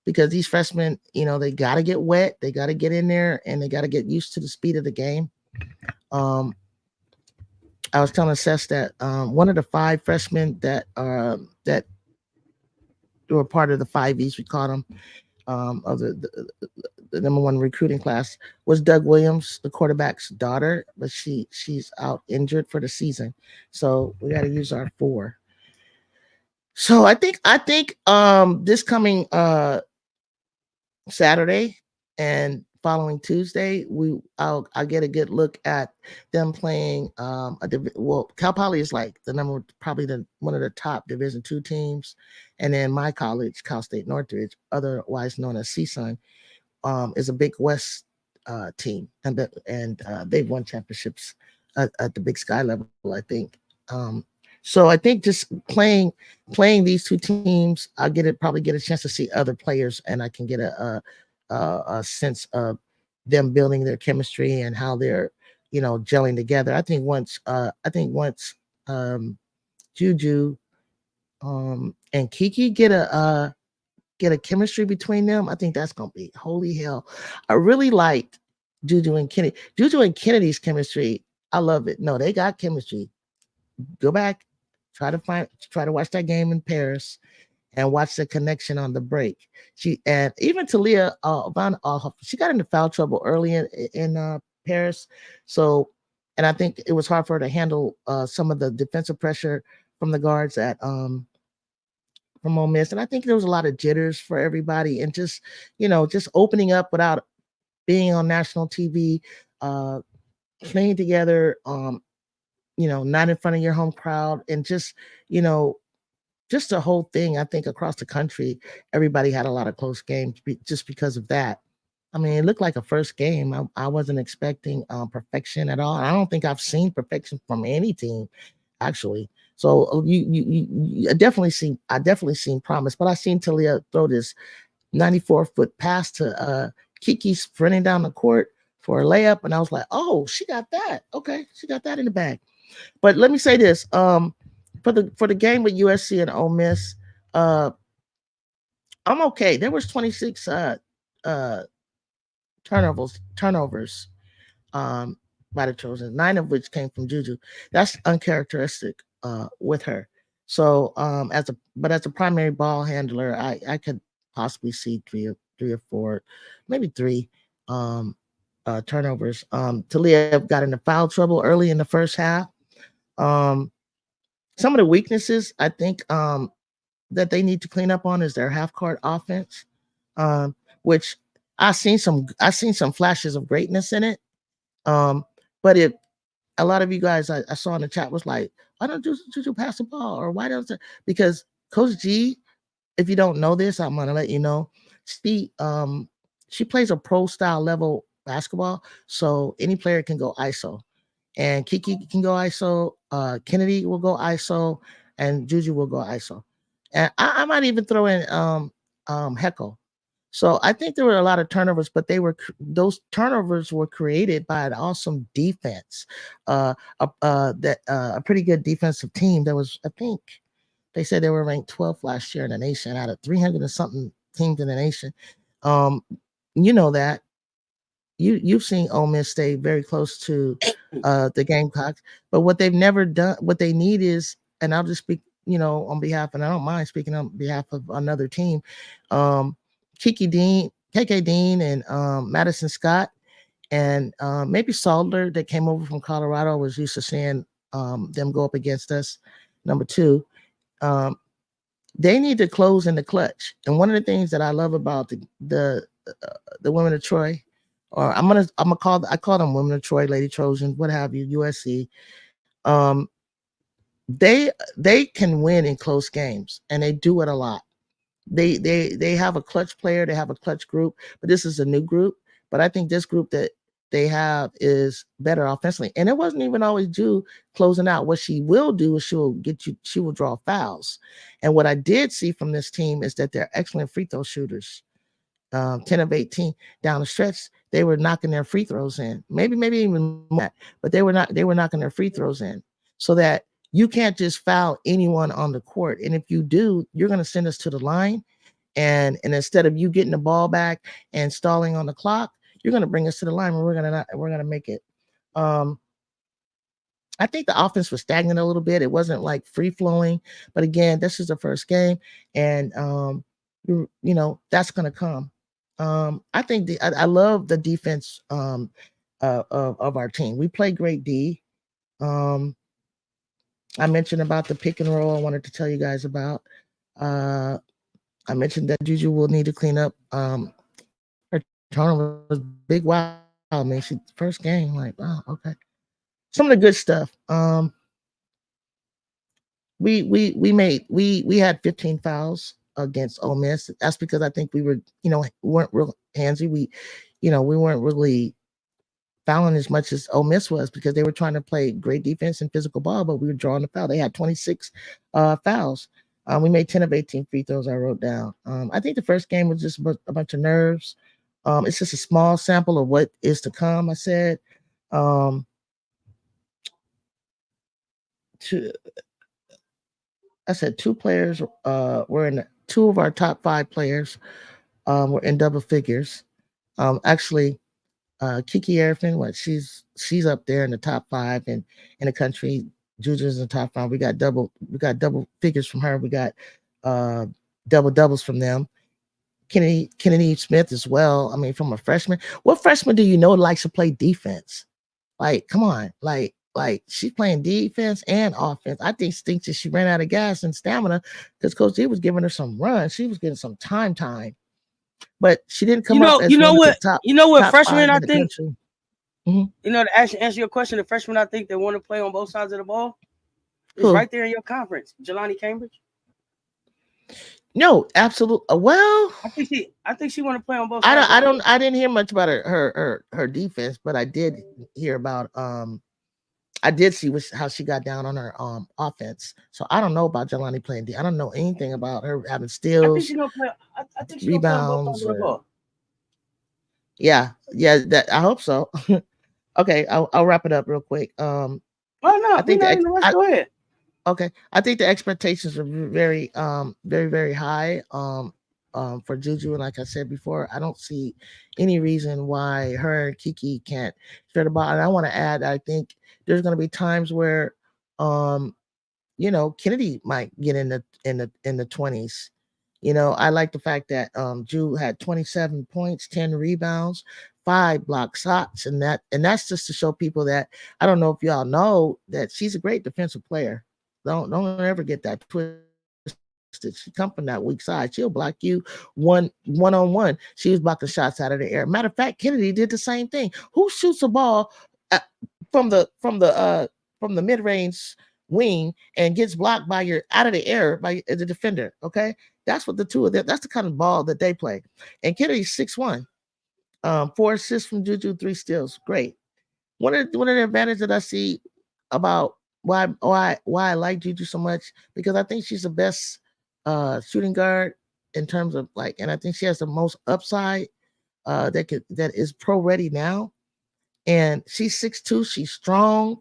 Because these freshmen, they got to get wet, they got to get in there, and they got to get used to the speed of the game. I was telling Seth that one of the five freshmen that were part of the five E's, we call them, of the number one recruiting class, was Doug Williams, the quarterback's daughter, but she's out injured for the season, so we got to use our four. So I think this coming Saturday and following Tuesday, I'll get a good look at them playing well, Cal Poly is like the number, probably the one of the top Division II teams, and then my college, Cal State Northridge, otherwise known as CSUN, is a Big West team, and they've won championships at the Big Sky level, I think. So I think just playing these two teams, I'll probably get a chance to see other players, and I can get a sense of them building their chemistry and how they're gelling together. I think once Juju and Kiki get a chemistry between them, I think that's gonna be holy hell. I really liked Juju and Kennedy. Juju and Kennedy's chemistry, I love it. No, they got chemistry. Go back, try to watch that game in Paris, and watch the connection on the break. She and even Talia she got into foul trouble early in Paris, so and I think it was hard for her to handle some of the defensive pressure from the guards at from Ole Miss, and I think there was a lot of jitters for everybody, and just opening up without being on national TV, uh, playing together, not in front of your home crowd, and you know, just the whole thing. I think across the country, everybody had a lot of close games just because of that. I mean, it looked like a first game. I wasn't expecting perfection at all. I don't think I've seen perfection from any team, actually. So I definitely seen promise, but I seen Talia throw this 94-foot pass to Kiki sprinting down the court for a layup, and I was like, oh, she got that. Okay, she got that in the bag. But let me say this: for the game with USC and Ole Miss, uh, I'm okay. There was 26 uh, turnovers um, by the Trojans, 9 of which came from Juju. That's uncharacteristic with her. So as a primary ball handler, I could possibly see three or four, maybe three turnovers. Talia got into foul trouble early in the first half. Um, some of the weaknesses I think that they need to clean up on is their half court offense, which I seen some flashes of greatness in it. Um, but if a lot of you guys I saw in the chat was like, why don't you pass the ball, or why don't because Coach G, if you don't know this, I'm gonna let you know. She plays a pro style level basketball, so any player can go ISO, and Kiki can go ISO. Kennedy will go ISO, and Juju will go ISO, and I might even throw in Heckle. So I think there were a lot of turnovers, but those turnovers were created by an awesome defense, a pretty good defensive team. That was, I think, they said they were ranked 12th last year in the nation out of 300 and something teams in the nation. Um, you know that you've seen Ole Miss stay very close to the Gamecocks, but what they've never done, what they need is, and I'll just speak, on behalf, and I don't mind speaking on behalf of another team, um, KK Dean, and Madison Scott, and maybe Salter that came over from Colorado, was used to seeing them go up against us. Number two, um, they need to close in the clutch. And one of the things that I love about the women of Troy, or I call them women of Troy, Lady Trojans, what have you, USC. Um, they can win in close games, and they do it a lot. They have a clutch player, they have a clutch group, but this is a new group. But I think this group that they have is better offensively. And it wasn't even always Ju closing out. What she will do is she will draw fouls. And what I did see from this team is that they're excellent free throw shooters. 10 of 18 down the stretch, they were knocking their free throws in. Maybe even more, but they were knocking their free throws in, so that you can't just foul anyone on the court. And if you do, you're going to send us to the line. And instead of you getting the ball back and stalling on the clock, you're going to bring us to the line, and we're going to make it. Um, I think the offense was stagnant a little bit. It wasn't like free flowing. But again, this is the first game, and that's gonna come. I think I love the defense of our team. We play great D. Um, I mentioned about the pick and roll. I wanted to tell you guys about. I mentioned that JuJu will need to clean up. Her turnover was big. Wow, man, she first game. Like, wow, okay. Some of the good stuff. We had 15 fouls against Ole Miss. That's because I think we weren't real handsy. We weren't really fouling as much as Ole Miss was because they were trying to play great defense and physical ball, but we were drawing the foul. They had 26 fouls. We made 10 of 18 free throws. I wrote down. I think the first game was just a bunch of nerves. It's just a small sample of what is to come. I said. Two players were in two of our top 5 players were in double figures. Actually, Kiki Arifin, she's up there in the top 5 in the country. JuJu's in the top 5. We got double figures from her. We got double doubles from them. Kennedy Smith as well. I mean, from a freshman. What freshman do you know likes to play defense? Like, come on, like she's playing defense and offense. I thinks that she ran out of gas and stamina because Coach D was giving her some runs. She was getting some time, but she didn't come up as one of the top. Top freshmen 5 I in the think. country. Mm-hmm. To answer your question, the freshmen I think that want to play on both sides of the ball is Who? right there in your conference. Jelani Cambridge. No, absolutely. Well, I think she want to play on both sides. I didn't hear much about her defense, but I did hear about I did see how she got down on her offense. So I don't know about Jelani playing D. I don't know anything about her having steals. I think she's gonna play. I think she's rebounds. Gonna play on both sides of the ball. Yeah, that I hope so. Okay, I'll wrap it up real quick. Why not? I think go ahead. Okay, I think the expectations are very, very high. For JuJu, and like I said before, I don't see any reason why her and Kiki can't share the ball. And I want to add, I think there's going to be times where, Kennedy might get in the 20s. I like the fact that Ju had 27 points, 10 rebounds, 5 block shots, and that's just to show people that I don't know if y'all know that she's a great defensive player. Don't ever get that twisted. She come from that weak side. She'll block you one-on-one. She was blocking shots out of the air. Matter of fact, Kennedy did the same thing. Who shoots a ball from the mid-range wing and gets blocked by your out of the air by the defender? Okay, that's what the two of them. That's the kind of ball that they play. And Kennedy's 6'1", 4 assists from JuJu, 3 steals. Great. One of the advantages that I see about why I like JuJu so much, because I think she's the best shooting guard in terms of and I think she has the most upside that is pro ready now. And she's 6'2", she's strong,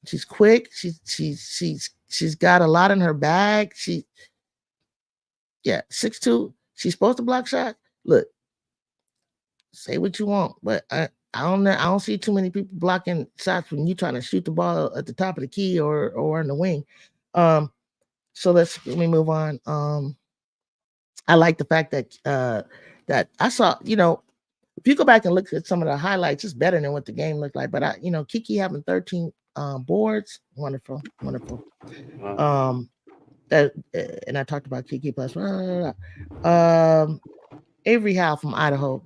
she's quick, she's got a lot in her bag. 6'2", she's supposed to block shots. Look, say what you want, but I don't see too many people blocking shots when you're trying to shoot the ball at the top of the key or in the wing. So let me move on. I like the fact that that I saw, if you go back and look at some of the highlights, it's better than what the game looked like. But Kiki having 13 boards, wonderful. Wow. And I talked about Kiki plus. Avery Howe from Idaho.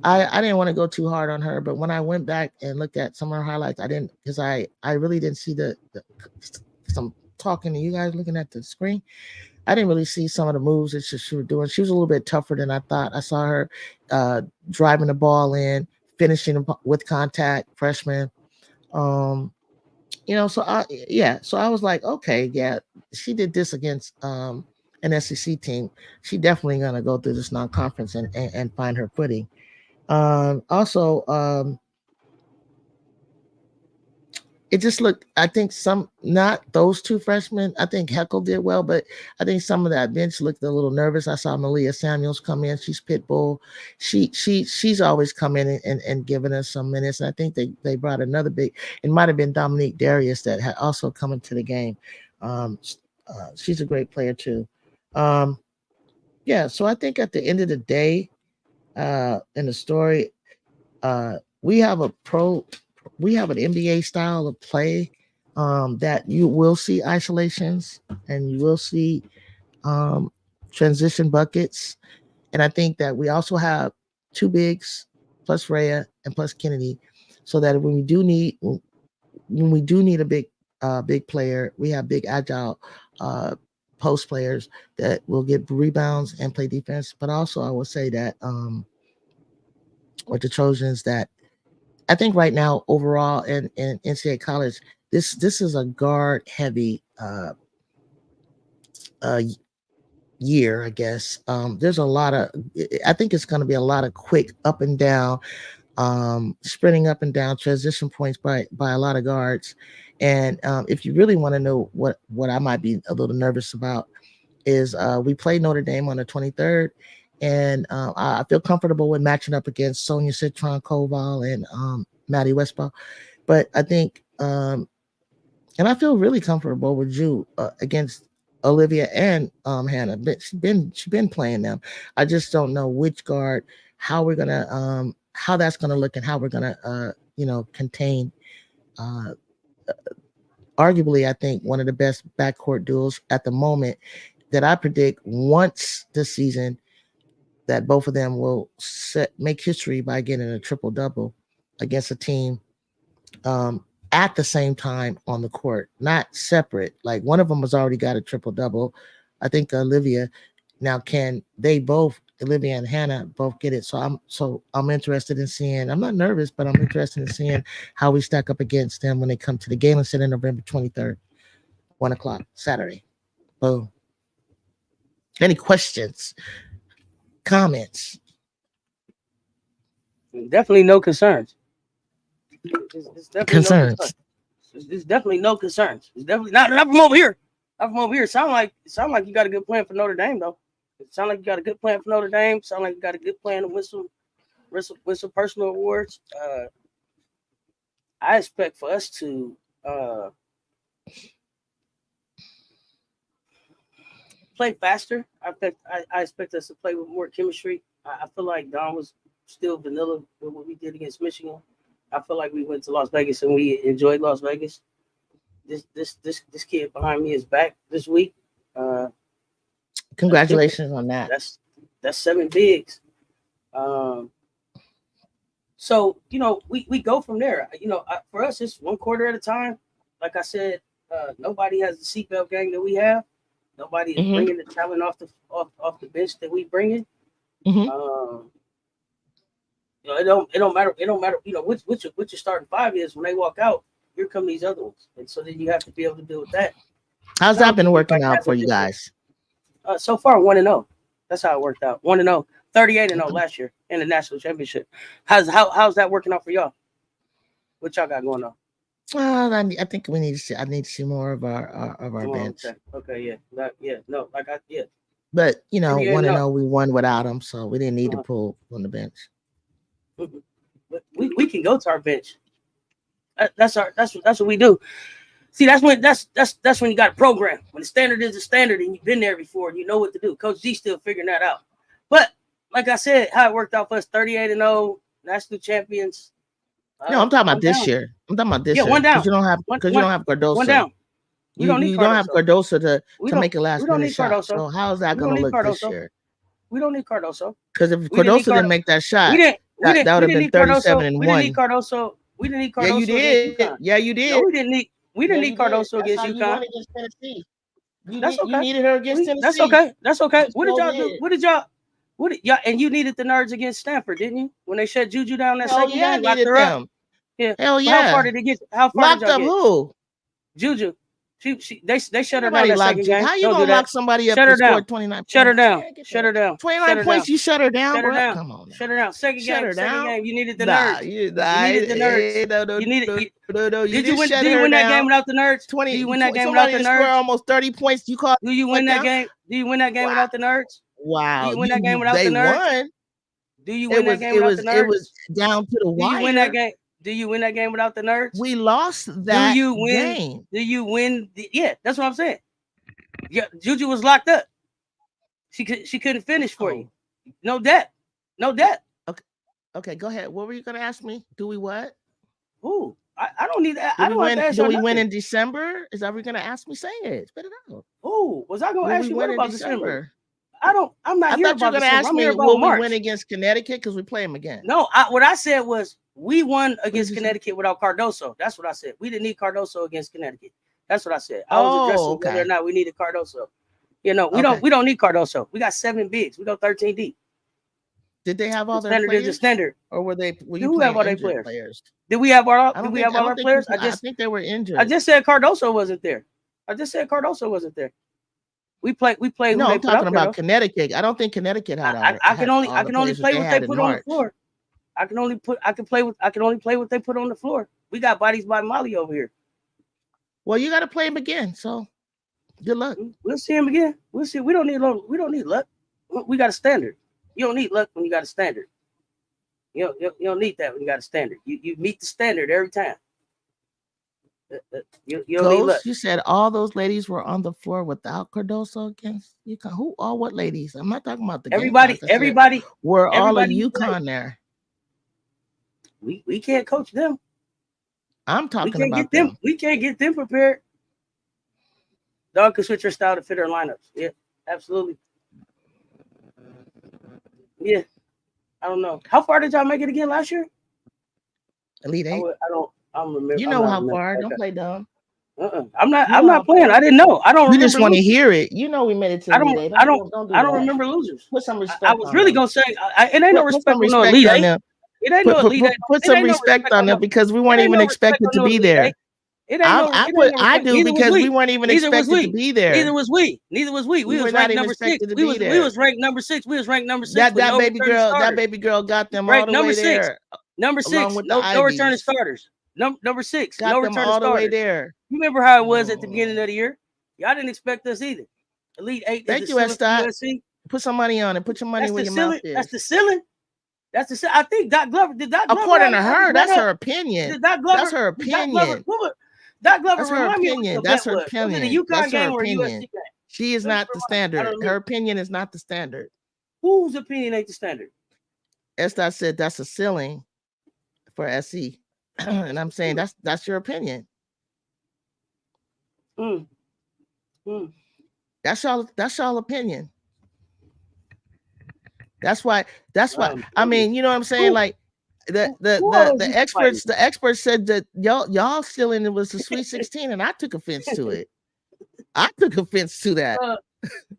I didn't want to go too hard on her, but when I went back and looked at some of her highlights, I didn't, because I really didn't see some talking to you guys looking at the screen. I didn't really see some of the moves that she was doing. She was a little bit tougher than I thought. I saw her driving the ball in, finishing with contact, freshman. So I was like, okay, yeah, she did this against an SEC team. She definitely gonna go through this non-conference and find her footing. Also, it just looked. I think not those two freshmen. I think Heckle did well, but I think some of that bench looked a little nervous. I saw MiLaysia Samuels come in. She's pit bull. She's always come in and given us some minutes. And I think they brought another big. It might have been Dominique Darius that had also come into the game. She's a great player too. Yeah. So I think at the end of the day, in the story, we have an NBA style of play that you will see isolations and you will see transition buckets. And I think that we also have two bigs plus Rhea and plus Kennedy, so that when we do need a big player, we have big agile post players that will get rebounds and play defense. But also I will say that with the Trojans, that I think right now overall in NCAA college, this is a guard heavy year, I guess. There's a lot of, I think it's going to be a lot of quick up and down, sprinting up and down transition points by a lot of guards. And if you really want to know what I might be a little nervous about is we play Notre Dame on the 23rd. And I feel comfortable with matching up against Sonia Citron Koval and Maddie Westball. But I think, and I feel really comfortable with Ju against Olivia and Hannah. But she's been playing them. I just don't know which guard, how we're gonna how that's gonna look, and how we're gonna contain. Arguably, I think one of the best backcourt duels at the moment that I predict once this season, that both of them will make history by getting a triple double against a team at the same time on the court, not separate. Like one of them has already got a triple double. I think Olivia. Now, can they both, Olivia and Hannah, both get it? So I'm interested in seeing. I'm not nervous, but I'm interested in seeing how we stack up against them when they come to the Galen Center November 23rd, 1:00 Saturday. Boom. Any questions? Comments? Definitely no concerns. It's definitely Concerns. No concerns. There's definitely no concerns. It's definitely not from over here. Not from over here. Sound like you got a good plan for Notre Dame though. It sound like you got a good plan for Notre Dame. Sound like you got a good plan to win some personal awards. I expect for us to play faster. I expect us to play with more chemistry. I feel like Don was still vanilla with what we did against Michigan. I feel like we went to Las Vegas and we enjoyed Las Vegas. This kid behind me is back this week. Congratulations on that. That's 7 bigs. So we go from there. For us, it's one quarter at a time. Like I said, nobody has the seatbelt gang that we have. Nobody is bringing the talent off the bench that we bring in. It don't matter. It don't matter. What your starting five is when they walk out. Here come these other ones, and so then you have to be able to deal with that. How's that been working out for you guys? So far, 1-0. That's how it worked out. 1-0, 38-0 last year in the national championship. How's that working out for y'all? What y'all got going on? Well, I think we need to see. I need to see more of our bench. Okay, yeah. But 1-0, we won without them, so we didn't need to pull on the bench. But we can go to our bench. That's what we do. See, that's when you got a program. When the standard is a standard and you've been there before and you know what to do. Coach G still figuring that out. But like I said, how it worked out for us, 38-0, national champions. No, I'm talking about this year. I'm talking about this year. One down. Because you don't have Cardoso. One down. You don't have Cardoso to make a last minute shot. Cardoso. So how is that going to look this year? We don't need Cardoso. Because if Cardoso didn't make that shot, that would have been 37-1. We didn't need Cardoso. We didn't need Cardoso. Yeah, you did. Yeah, you did. No, we didn't need Cardoso against UConn. You won against Tennessee. That's okay. You needed her against Tennessee. That's okay. What did y'all do? What did y'all? And you needed the nerds against Stanford, didn't you? When they shut JuJu down that second game, locked her up. Yeah. Hell yeah. How far did it get? How far locked did y'all up get? Who? JuJu. They shut her Nobody down that locked second you. game. How you Don't gonna do that. lock somebody up Shut to her down. score 29 Shut her points? down. Man, get Shut that. her down. 29 Shut her points. down. You shut her down, Shut her bro. down. Come on now. Shut her down. Second Shut her second down. game. You needed the Nah, nerds. you You needed the nerds. no. You needed. No. You Did you win? shut Did you her win that down. game without the nerds? 20. Do you win that game without Somebody the that scored nerds? almost 30 points. You call. Do you win that down? game? Do you win that game without the nerds? Wow. Do you win that game without the nerds? Won. Do you win that game without the nerds? It was down to the wire. Do you win that game? Do you win that game without the nerds? We lost that game. Do you win? Yeah, that's what I'm saying. Yeah, JuJu was locked up. She couldn't finish for you. No debt. Okay, go ahead. What were you gonna ask me? Do we what? Ooh, I don't need that. I don't win, have to ask do you we nothing. win in December? Is that what you're gonna ask me? Say it. Spit it out. Ooh, was I gonna ask you what about December? I'm not here about December. I thought you were gonna ask me will we win against Connecticut because we play them again. No, what I said was we won against Connecticut without Cardoso. That's what I said. We didn't need Cardoso against Connecticut. That's what I said. I was addressing whether or not we needed Cardoso. You know, we don't need Cardoso. We got 7 bigs. We go 13 deep. Did they have all their players? Is a standard. Or were you have all their players? Did we have all our players? I think they were injured. I just said Cardoso wasn't there. We played. No, I'm talking about Connecticut. I don't think Connecticut had. I can only play what they put on the floor. I can only play what they put on the floor. We got bodies by Molly over here. Well, you got to play him again. So, good luck. We'll see him again. We'll see. We don't need luck. We got a standard. You don't need luck when you got a standard. You don't need that when you got a standard. You meet the standard every time. You don't need luck. You said all those ladies were on the floor without Cardoso against UConn. Who? All what ladies? I'm not talking about the everybody. Were all of UConn there? We can't coach them. I'm talking about them. We can't get them prepared. Dog can switch her style to fit her lineups. Yeah, absolutely. Yeah, I don't know. How far did y'all make it again last year? Elite 8. I don't remember. You know how far? Don't play dumb. I'm not playing. I didn't know. I don't. You just want to hear it. You know we made it to Elite 8. I don't remember losers. Put some respect. I was really gonna say it ain't no respect on Elite 8. It ain't no Elite 8. Put some respect on them because we weren't even expected to be there. I do because we weren't even expected to be there. Neither was we. We was ranked number 6. We was ranked number 6. That baby girl got them all the way there. Number 6. No returning starters. Number 6. Got no them returning all the starters. way there. You remember how it was at the beginning of the year? Y'all didn't expect us either. Elite 8. Thank you, Estat. Put some money on it. Put your money where your mouth is. That's the ceiling. I think Doc Glover. According to her, that's her opinion. That's her opinion. Doc Glover. That's her opinion. That's her opinion. Was it a UConn game or a USC game? She is not the standard. Her opinion is not the standard. Whose opinion ain't the standard? Estat said that's a ceiling for SC, and I'm saying that's your opinion. That's y'all opinion. That's why. I mean, you know what I'm saying? Like the experts said that y'all still in it was the Sweet 16, and I took offense to it. I took offense to that.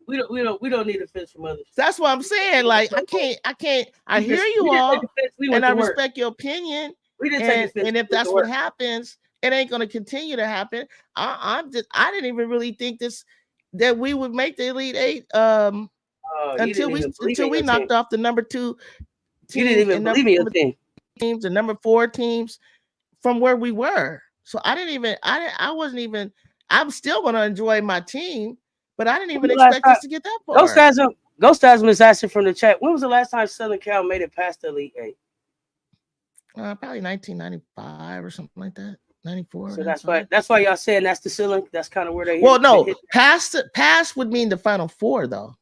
We don't need offense from others. That's what I'm saying. Like I can't. I hear you all, and I respect your opinion. And if that's what happens, it ain't going to continue to happen. I didn't even really think that we would make the Elite 8 until we knocked off the number 2 team. You didn't even believe me a thing. Teams and number 4 teams from where we were. So I'm still going to enjoy my team, but I didn't even expect us to get that far. Ghost Asm is asking from the chat. When was the last time Southern Cal made it past the Elite 8? Probably 1995 or something like that. 94. So that's why y'all saying that's the ceiling. That's kind of where they. Well, no, pass would mean the Final Four though.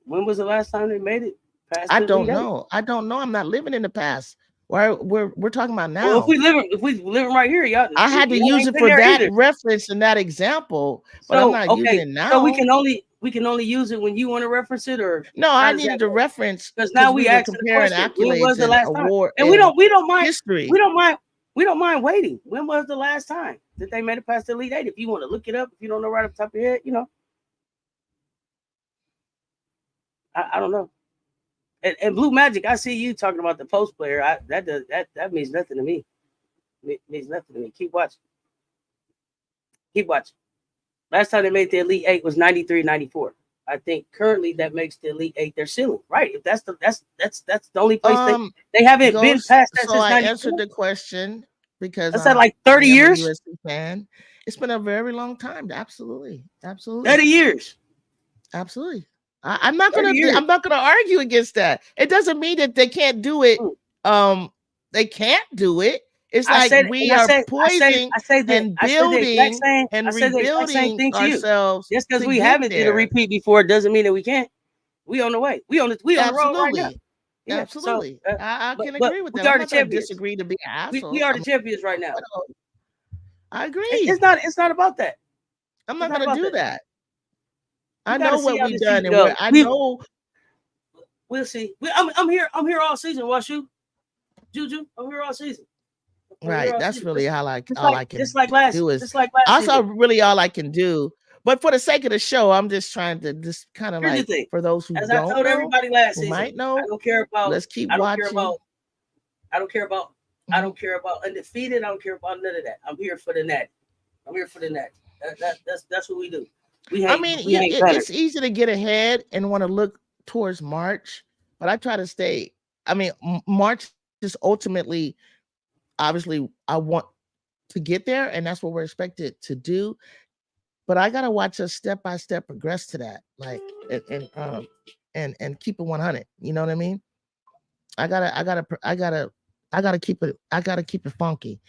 When was the last time they made it? I don't know. I'm not living in the past. We're talking about now. Well, if we living right here, y'all. I had to use it for that reference and that example, but I'm not using it now. So we can only use it when you want to reference it, or no? I needed to reference because now we are comparing accolades and award, and we don't mind history. We don't mind waiting. When was the last time that they made it past the Elite 8? If you want to look it up, if you don't know right off the top of your head, you know. I don't know. And Blue Magic, I see you talking about the post player. That means nothing to me. It means nothing to me. Keep watching. Keep watching. Last time they made the Elite Eight was 93, 94. I think currently that makes the Elite Eight their ceiling. Right. If that's the only place they haven't been Ghost, past that so since I 94. answered the question because That's at like I 30 am a years. USC fan. It's been a very long time. Absolutely. 30 years. Absolutely. I'm not gonna argue against that. It doesn't mean that they can't do it. They can't do it. It's like we are poising and building and rebuilding ourselves. Just because to we get haven't did a there. repeat before doesn't mean that we can't. We on the way. We on the road right now. Yeah, Absolutely. So, I can agree with that. We are I'm the not going to champions. disagree to be an asshole. We are the champions right now. I agree. It's not about that. I'm not going to do that. I know what we've done, and I know. We'll see. I'm here all season. Watch you, JuJu. I'm here all season. Right. That's season. really all I can do. Just like last season. Really all I can do. But for the sake of the show, I'm just trying to kind of like for those who as don't I told know, everybody last season, might know. I don't care about. Let's keep watching. I don't care about undefeated. I don't care about none of that. I'm here for the net. That's what we do. It's easy to get ahead and want to look towards March, but I try to stay. I mean, March is ultimately, obviously, I want to get there, and that's what we're expected to do. But I gotta watch us step by step progress to that, like and keep it 100. You know what I mean? I gotta keep it funky,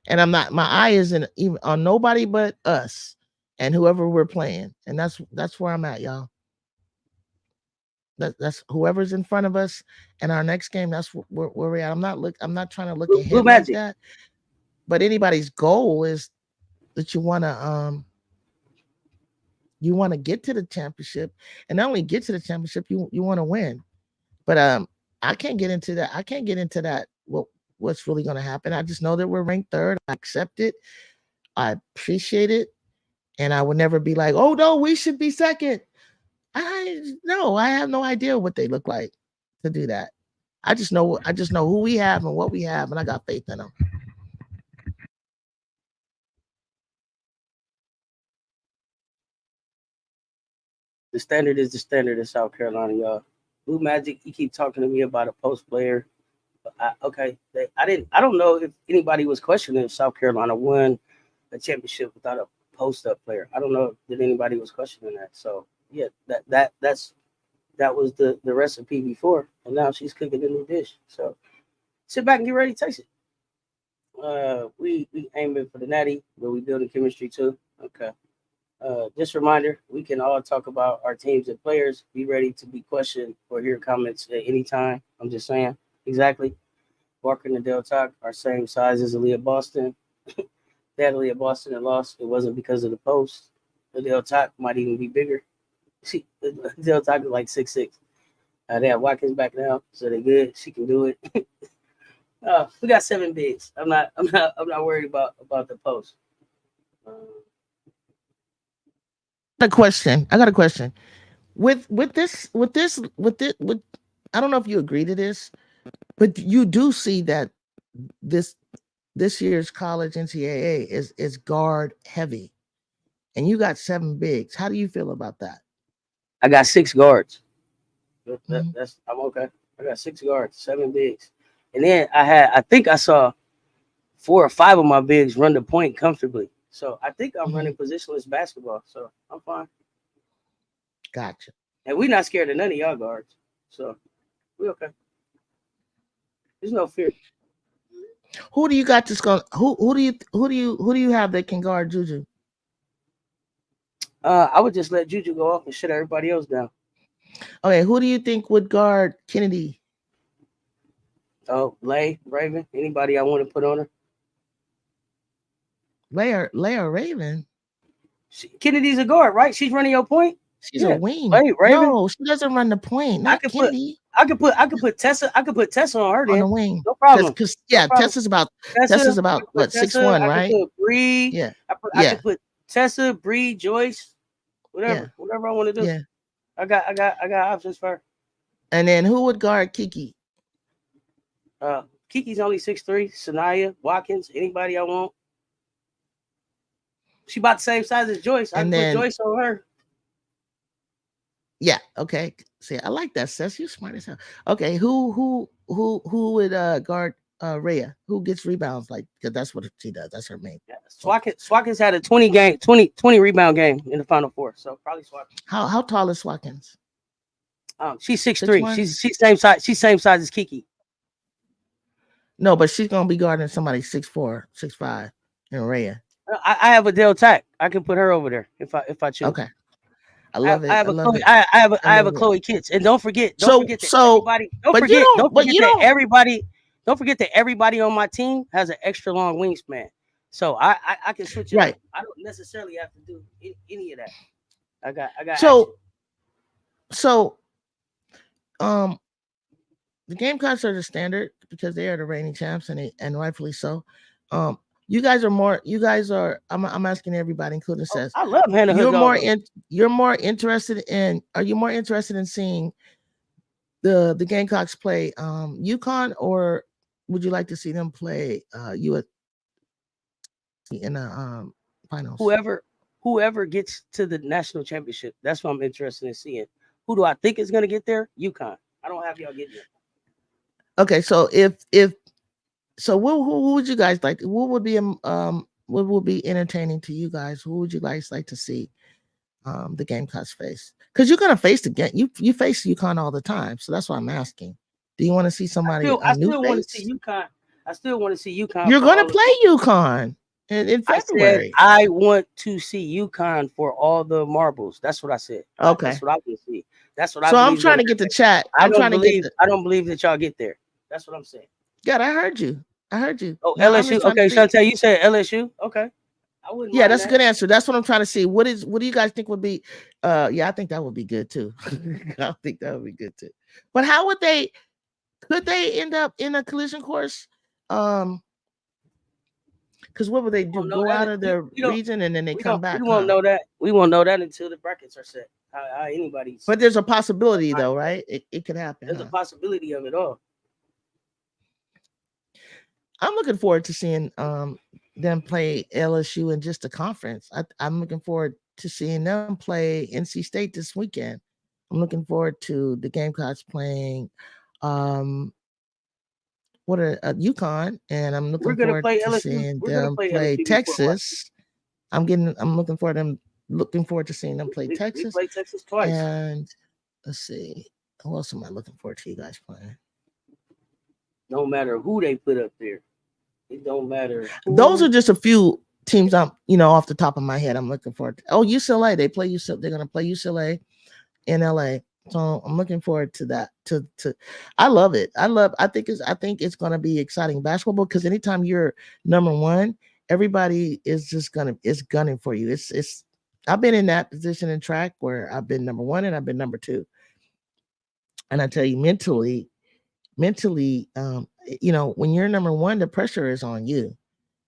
and I'm not. My eye isn't even on nobody but us and whoever we're playing, and that's where I'm at, y'all. That's whoever's in front of us, and our next game. That's where we're at. I'm not trying to look ahead like that. But anybody's goal is that you want to get to the championship, and not only get to the championship, you want to win. But I can't get into that. I can't get into that. What's really going to happen? I just know that we're ranked third. I accept it. I appreciate it, and I would never be like, "Oh no, we should be second." I have no idea what they look like to do that. I just know who we have and what we have, and I got faith in them. The standard is the standard in South Carolina, y'all. Blue Magic, you keep talking to me about a post player. I don't know if anybody was questioning if South Carolina won a championship without a post-up player. I don't know if anybody was questioning that. So yeah, that was the recipe before, and now she's cooking a new dish. So sit back and get ready to taste it. We aiming for the natty, but we building chemistry too. Okay. Just a reminder, we can all talk about our teams and players. Be ready to be questioned or hear comments at any time. I'm just saying. Exactly. Walker and Adele Talk are same size as Aaliyah Boston. They had Aaliyah Boston and lost. It wasn't because of the post. Adele Talk might even be bigger. Adele Talk is like 6'6". They have Watkins back now, so they're good. She can do it. We got 7 bigs. I'm not worried about the post. I got a question. With I don't know if you agree to this, but you do see that this year's college NCAA is guard heavy, and you got 7 bigs. How do you feel about that? I got 6 guards. I'm okay. I got 6 guards, 7 bigs, and then I think I saw 4 or 5 of my bigs run the point comfortably. So I think I'm running positionless basketball. So I'm fine. Gotcha. And we're not scared of none of y'all guards. So we're okay. There's no fear. Who do you got that's going? Who do you have that can guard JuJu? I would just let JuJu go off and shut everybody else down. Okay, who do you think would guard Kennedy? Oh, Raven, anybody I want to put on her? Leia Raven. Kennedy's a guard, right? She's running your point. She's a wing. Raven. No, she doesn't run the point. Not Kennedy. I could put Tessa. I could put Tessa on her on the wing. No problem. Because Tessa's about what 6'1", right? I could put Bree. Yeah. I could put Tessa, Bree, Joyce, whatever I want to do. Yeah. I got options for her. And then who would guard Kiki? Kiki's only 6'3". Sanaya, Watkins, anybody I want. She about the same size as Joyce. I And put then Joyce on her. yeah, okay. See, I like that, Cess. You smart as hell. Okay, who would guard Rhea? Who gets rebounds? Like, because that's what she does. That's her main. Yeah, Watkins had a 20 rebound game in the Final Four. So probably Watkins. How tall is Watkins? She's 6'3". 6'1"? She's same size. She's same size as Kiki. No, but she's gonna be guarding somebody 6'4", 6'5", and Rhea. I have a Del Tac. I can put her over there if I choose. Okay, I love it. I have I a love Chloe. it. I have a love it. Chloe Kitts, and don't forget that everybody. Don't forget that everybody on my team has an extra long wingspan. So I can switch it Right. up. I don't necessarily have to do any of that. I got. So the Gamecocks are the standard because they are the reigning champs, and rightfully so. You guys are. I'm asking everybody, including Cess. I love Hannah. You're more interested in. Are you more interested in seeing the Gamecocks play UConn, or would you like to see them play USC in the finals? Whoever gets to the national championship, that's what I'm interested in seeing. Who do I think is going to get there? UConn. I don't have y'all getting there. Okay, so who would you guys like? What would be entertaining to you guys? Who would you guys like to see the Gamecocks face? Because you're gonna face the game. You face UConn all the time, so that's why I'm asking. Do you want to see somebody? I still want to see UConn. I still want to see UConn. You're gonna play UConn in February. I want to see UConn for all the marbles. That's what I said. Okay, that's what I want to see. That's what I. So I'm trying to get the chat. I don't believe that y'all get there. That's what I'm saying. God, I heard you. Oh, LSU. Okay, Chantel, you said LSU. Okay. I wouldn't. Yeah, that's a good answer. That's what I'm trying to see. What do you guys think would be? Yeah, I think that would be good too. I think that would be good too. But how would they? Could they end up in a collision course? Because what would they do? Go out of their region and then they come back? We won't know that. We won't know that until the brackets are set. How anybody's. But there's a possibility, though, right? It could happen. There's a possibility of it all. I'm looking forward to seeing them play LSU in just a conference. I'm looking forward to seeing them play NC State this weekend. I'm looking forward to the Gamecocks playing UConn, and I'm looking forward to seeing them play Texas. I'm looking forward to seeing them play Texas. We play Texas twice. And let's see, who else am I looking forward to you guys playing? No matter who they put up there. It don't matter. Those are just a few teams I'm, off the top of my head, I'm looking forward to. Oh, UCLA, they play UCLA. They're going to play UCLA in LA. So I'm looking forward to that. I love it. I think it's going to be exciting basketball because anytime you're number one, everybody is just gunning for you. It's I've been in that position in track where I've been number one and I've been number two. And I tell you, mentally, when you're number one, the pressure is on you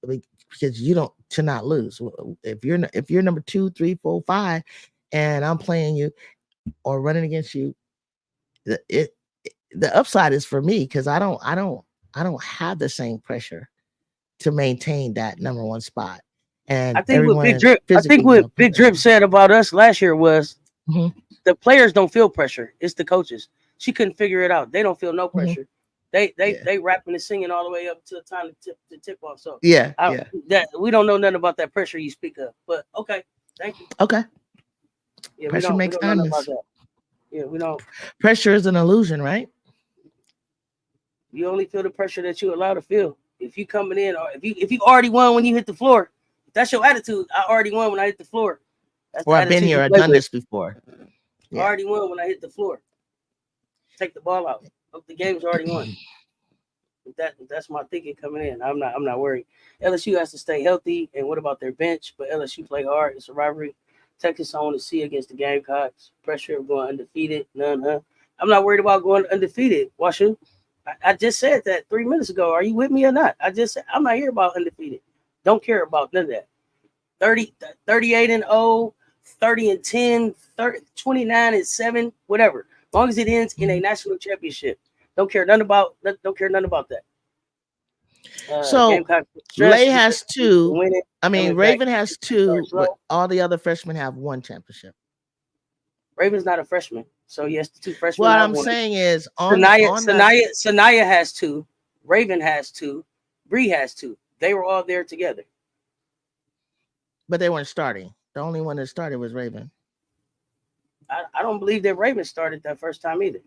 because to not lose. If you're number 2, 3, 4, 5, and I'm playing you or running against you, the upside is for me because I don't have the same pressure to maintain that number one spot. And I think what Big Drip said about us last year was the players don't feel pressure. It's the coaches. She couldn't figure it out. They don't feel no pressure. They rapping and singing all the way up to the time to tip off. So that we don't know nothing about that pressure you speak of. But okay, thank you. Okay. Yeah, pressure makes diamonds. Yeah, we don't. Pressure is an illusion, right? You only feel the pressure that you allow to feel. If you coming in, or if you already won when you hit the floor, if that's your attitude. I already won when I hit the floor. I've been here. I've done this before. I already won when I hit the floor. Take the ball out. The game's already won. That's my thinking coming in. I'm not worried. LSU has to stay healthy. And what about their bench? But LSU play hard. It's a rivalry. Texas I want to see against the Gamecocks. Pressure of going undefeated. None. I'm not worried about going undefeated. Washu. I just said that 3 minutes ago. Are you with me or not? I just said I'm not here about undefeated. Don't care about none of that. 38-0, 30-10, 29-7, whatever. As long as it ends in a national championship. Don't care nothing about that. So Gamecock Lay stress. has two. Winning, I mean, coming back, Raven has two, slow. but all the other freshmen have one championship. Raven's not a freshman, so yes, the two freshmen. What have I'm one. saying is Sanaya has two. Raven has two. Bree has two. They were all there together. But they weren't starting. The only one that started was Raven. I don't believe that Raven started that first time either.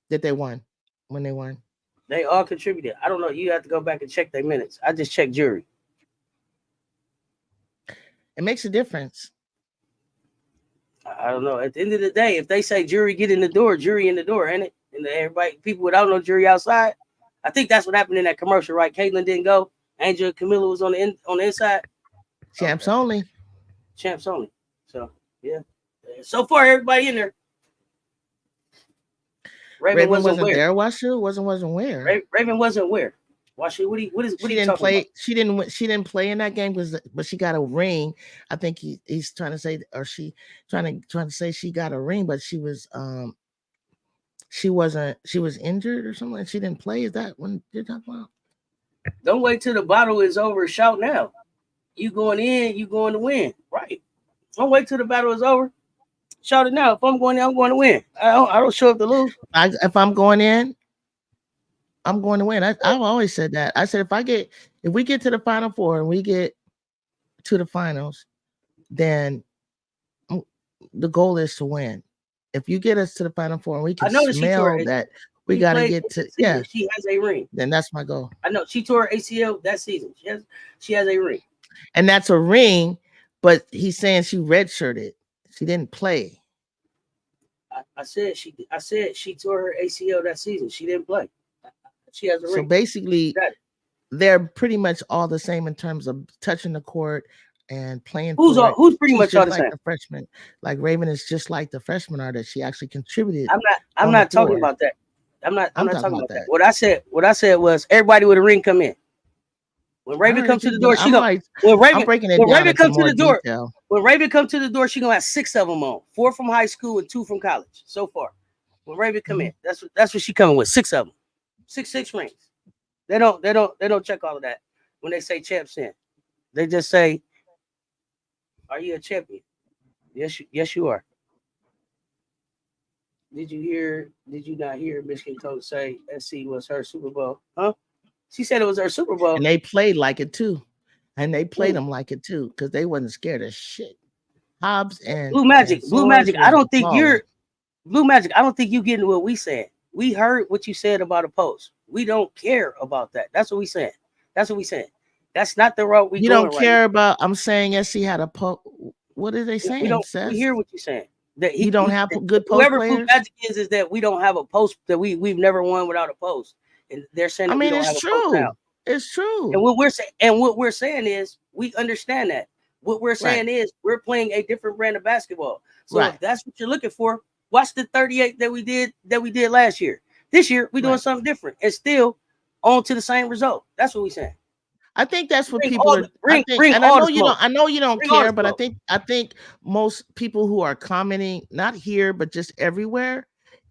That they won. When they won. They all contributed. I don't know. You have to go back and check their minutes. I just checked jury. It makes a difference. I don't know. At the end of the day, if they say jury get in the door, jury in the door, ain't it? And everybody, people without no jury outside. I think that's what happened in that commercial, right? Caitlin didn't go. Angel and Camilla was on the inside. Champs only. Champs only. So yeah. So far, everybody in there. Raven wasn't there. Washu wasn't where. Raven wasn't where. Washu, what is she didn't play. About? She didn't play in that game but she got a ring. I think he's trying to say, or she trying to say she got a ring, but she was she was injured or something. She didn't play. Is that when you're talking about? Don't wait till the battle is over. Shout now. You going in, you going to win. Right. Don't wait till the battle is over. Shout it now. If I'm going in, I'm going to win. I don't show up to lose. If I'm going in, I'm going to win. I've always said that. I said if we get to the Final Four and we get to the finals, then the goal is to win. If you get us to the Final Four and we can smell that we got to get to, yeah, she has a ring. Then that's my goal. I know she tore her ACL that season. She has a ring, and that's a ring. But he's saying she redshirted. She didn't play. I said she tore her ACL that season. She didn't play. She has a ring. So basically, they're pretty much all the same in terms of touching the court and playing. Who's pretty much all the same? The freshman, like Raven is just like the freshman are that she actually contributed. I'm not talking about that. I'm not talking about that. What I said was everybody with a ring come in. When Raven comes to the door, she gonna. When Raven comes to the door, when Raven comes to the door, she gonna have 6 of them on. 4 from high school and 2 from college. So far, when Raven come in, that's what she coming with. 6 of them, 6 rings. They don't check all of that when they say champs in. They just say, "Are you a champion?" Yes, you are. Did you not hear Michigan coach say SC was her Super Bowl? Huh? She said it was her Super Bowl. And they played like it too. And they played them like it too, because they wasn't scared of shit. Hobbs and Blue Magic. I don't think you're Blue Magic. I don't think you getting what we said. We heard what you said about a post. We don't care about that. That's what we said. That's not the route we. You don't care about. I'm saying SC had a post. What are they saying? We hear what you're saying. That you don't have good post whoever players? Blue Magic is that we don't have a post, that we've never won without a post. And they're saying, it's true. It's true. And what we're saying is we understand that. What we're saying is we're playing a different brand of basketball. So if that's what you're looking for, watch the 38 that we did last year. This year we're doing something different and still on to the same result. That's what we're saying. I think that's what people are. I know you don't care, but I think most people who are commenting, not here but just everywhere,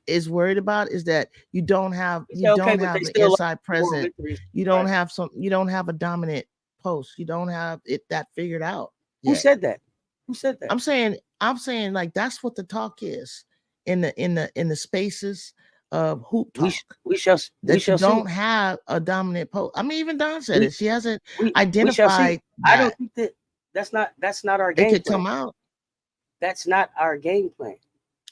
is worried about is that you don't have the inside present. You don't have a dominant post. You don't have that figured out. Who said that? I'm saying like that's what the talk is in the spaces of hoop talk. We shall don't have a dominant post. I mean, even Don said it. She hasn't identified. I don't think that's not our game plan. It could come out. That's not our game plan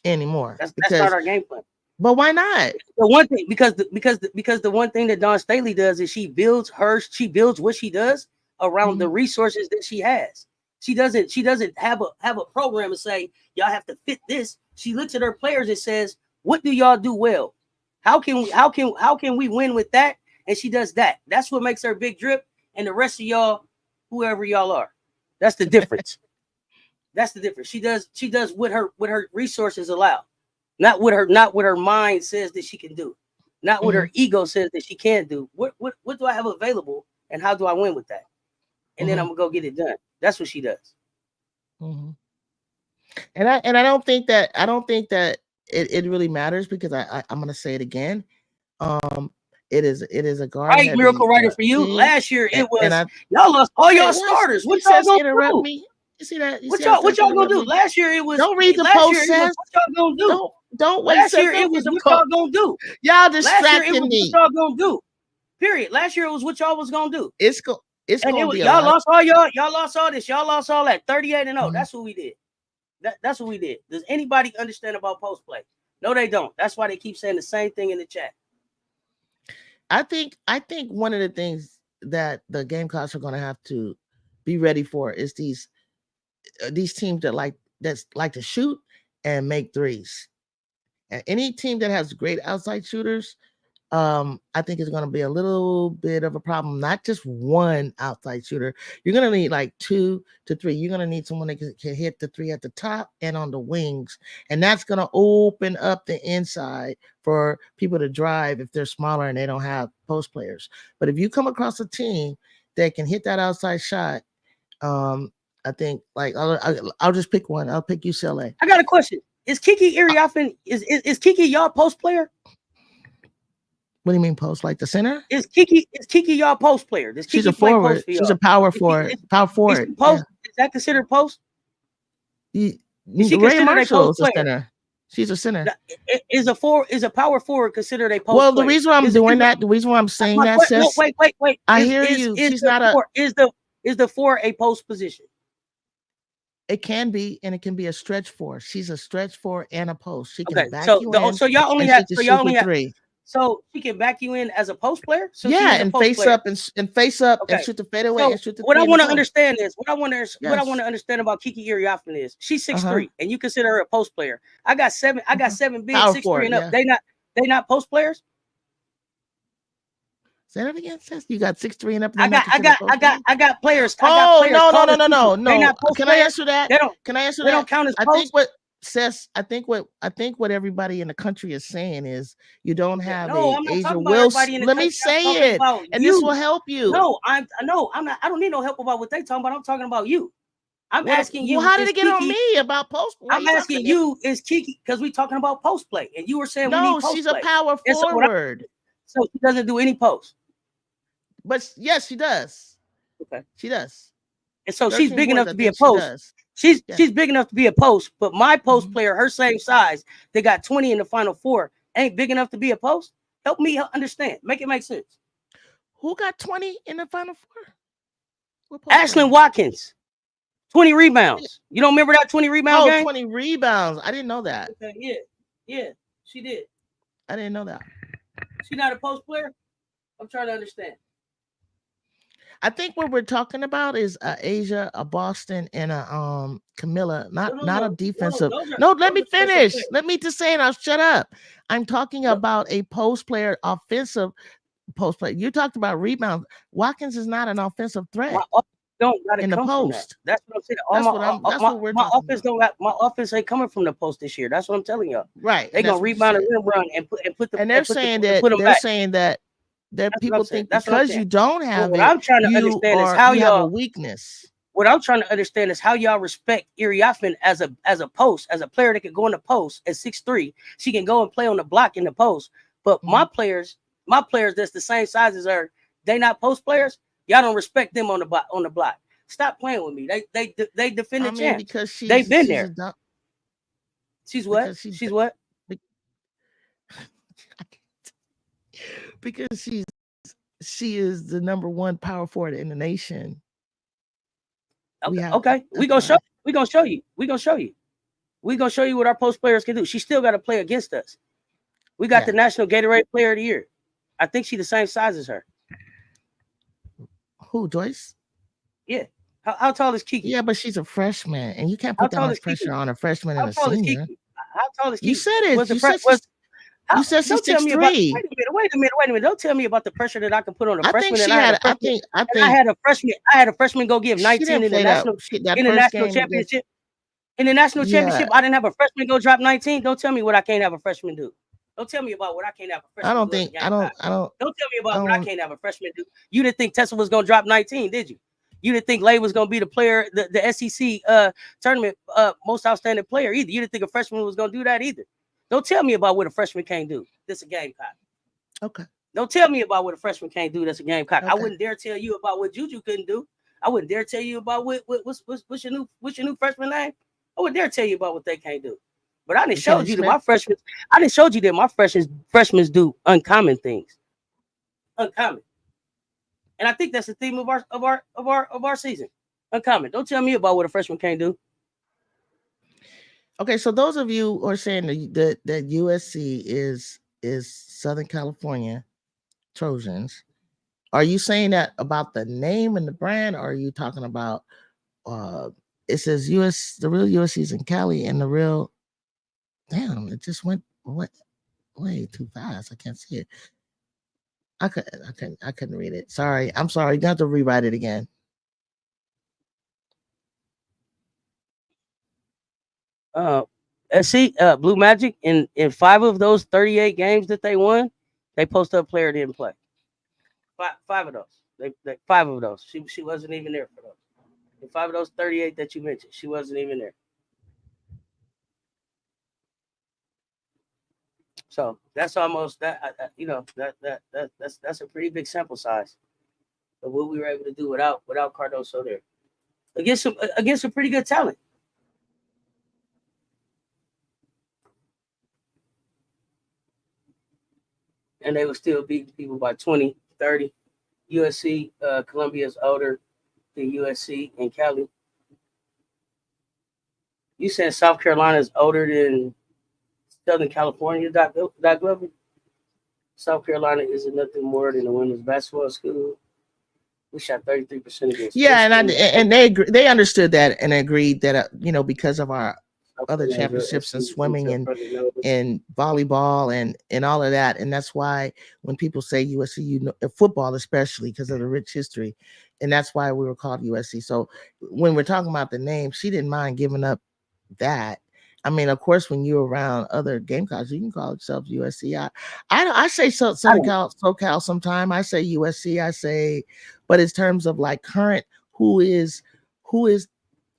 anymore. That's not our game plan. But why not? The one thing, because the one thing that Dawn Staley does is she builds what she does around the resources that she has. She doesn't have a program and say y'all have to fit this. She looks at her players and says, what do y'all do well? How can we win with that? And she does that. That's what makes her Big Drip, and the rest of y'all, whoever y'all are. That's the difference. That's the difference. She does what her resources allow. Not what her mind says that she can do. Not what her ego says that she can't do. What do I have available, and how do I win with that? And then I'm gonna go get it done. That's what she does. And I don't think that it really matters, because I'm gonna say it again. It is a guard. Right, miracle writer for you. Team. Last year it was and y'all lost all y'all starters. What y'all gonna interrupt do? me? You see that? What y'all gonna do? Last year it was. Don't read the last post. Year it was what y'all gonna do? Don't wait. Last year it was what y'all gonna do. Y'all Last year it distracting was me. what y'all gonna do. Period. Last year it was what y'all was gonna do. It's gonna be y'all lost all y'all lost all this. Y'all lost all that 38-0. Mhm. That's what we did. That's what we did. Does anybody understand about post play? No, they don't. That's why they keep saying the same thing in the chat. I think one of the things that the Gamecocks are going to have to be ready for is these teams that like to shoot and make threes. And any team that has great outside shooters, I think is going to be a little bit of a problem. Not just one outside shooter. You're going to need like 2 to 3. You're going to need someone that can hit the 3 at the top and on the wings. And that's going to open up the inside for people to drive if they're smaller and they don't have post players. But if you come across a team that can hit that outside shot, I think like I'll just pick one. I'll pick UCLA. I got a question. Is Kiki Iriafen is Kiki y'all post player? What do you mean post? Like the center? Is Kiki y'all post player? Does Kiki She's a play forward. post for y'all? She's a power forward. Power forward. Post? Yeah. Is that considered post? Ray considered Marshall's a center. She's a center. Is a power forward considered a post? Well, player? the reason why I'm doing that, the reason why I'm saying that, no, wait. I hear you. She's not Is the 4 a post position? It can be, and it can be a stretch 4. She's a stretch 4 and a post. She can back you in. So y'all only have 3. So she can back you in as a post player. So yeah, and face up and face up and shoot the fadeaway and shoot the. What I want to understand is what I want to understand about Kiki Iriafen is she's 6'3", and you consider her a post player. I got 7 big, 6'3" and up. They not post players. Say that again, Cess. You got 6'3" and up. I got players. No. Can I answer that? Can I answer that? They don't count as post. I think what Cess, I think what everybody in the country is saying is you don't have Asia Wilson. Let me say it, and this will help you. No, I'm not. I don't need no help about what they talking about. I'm talking about you. I'm asking you. Well, how did it get on me about post play? I'm asking you, is Kiki, because we talking about post play, and you were saying we need post play. No, she's a power forward. So she doesn't do any post. But yes, she does. Okay, she does. And so she's big enough to be a post. She's big enough to be a post, but my post player, her same size, they got 20 in the Final Four, ain't big enough to be a post. Help me understand. Make it make sense. Who got 20 in the Final Four? Ashlyn Watkins, 20 rebounds. You don't remember that 20 rebound game? 20 rebounds. I didn't know that. Okay, yeah, she did. I didn't know that. She not a post player? I'm trying to understand. I think what we're talking about is Asia, a Boston, and a Camilla, not a defensive. No, let me finish. Let me just say it. I'll shut up. I'm talking about a post player, offensive post player. You talked about rebounds. Watkins is not an offensive threat. In the post. That's what I'm saying. That's what we're talking about. My offense ain't coming from the post this year. That's what I'm telling y'all. Right. They're gonna rebound and run and put the. And they're saying that people think because you don't have it, I'm trying to understand is how y'all have a weakness. What I'm trying to understand is how y'all respect Iriafen as a post, as a player that can go in the post at 6'3". She can go and play on the block in the post. But my players that's the same size as her, they not post players. Y'all don't respect them on the block. Stop playing with me. They defend the champ because they've been there. She's what? She's what? Because she is the number 1 power forward in the nation. Okay. We're gonna show you what our post players can do. She still got to play against us. We got the National Gatorade Player of the Year. I think she's the same size as her. Who, Joyce? Yeah. How tall is Kiki? Yeah, but she's a freshman, and you can't put that much pressure on a freshman and a senior. How tall is Kiki? You said it. You said she's 6'3". Wait a minute. Don't tell me about the pressure that I can put on a freshman. I had a freshman go give 19 in the national championship. In the national championship, I didn't have a freshman go drop 19. Don't tell me what I can't have a freshman do. Don't tell me about what I can't have a freshman do. Don't tell me about what I can't have a freshman do. You didn't think Tessa was gonna drop 19, did you? You didn't think Lay was gonna be the player, the SEC tournament most outstanding player either. You didn't think a freshman was gonna do that either. Don't tell me about what a freshman can't do. This is a Gamecock. Okay. Don't tell me about what a freshman can't do. That's a Gamecock. Okay. I wouldn't dare tell you about what JuJu couldn't do. I wouldn't dare tell you about what's your new freshman name. I wouldn't dare tell you about what they can't do. But I didn't show you that my freshmen. I didn't show you that my freshmen do uncommon things. Uncommon. And I think that's the theme of our season. Uncommon. Don't tell me about what a freshman can't do. Okay, so those of you who are saying that USC is Southern California Trojans, are you saying that about the name and the brand, or are you talking about it says the real USC is in Cali, and the real it just went way too fast. I can't see it. I couldn't read it. Sorry. I'm sorry. You have to rewrite it again. SC Blue Magic in 5 of those 38 games that they won, they posted up player didn't play. Five of those. They 5 of those. She wasn't even there for those. In 5 of those 38 that you mentioned, she wasn't even there. So that's almost that. That's a pretty big sample size of what we were able to do without Cardoso there against some pretty good talent. And they would still beat people by 20, 30. USC, Columbia is older than USC and Cali. You said South Carolina is older than Southern California, Doc Glover? South Carolina is nothing more than a women's basketball school. We shot 33% against. Yeah, and they understood that and agreed that because of our other championships in swimming and volleyball and all of that, and that's why when people say USC, football especially because of the rich history, and that's why we were called USC. So when we're talking about the name, she didn't mind giving up that. I mean, of course, when you're around other Gamecocks, you can call yourself USC. I say Southern Cal, SoCal sometime. I say USC. But in terms of like current, who is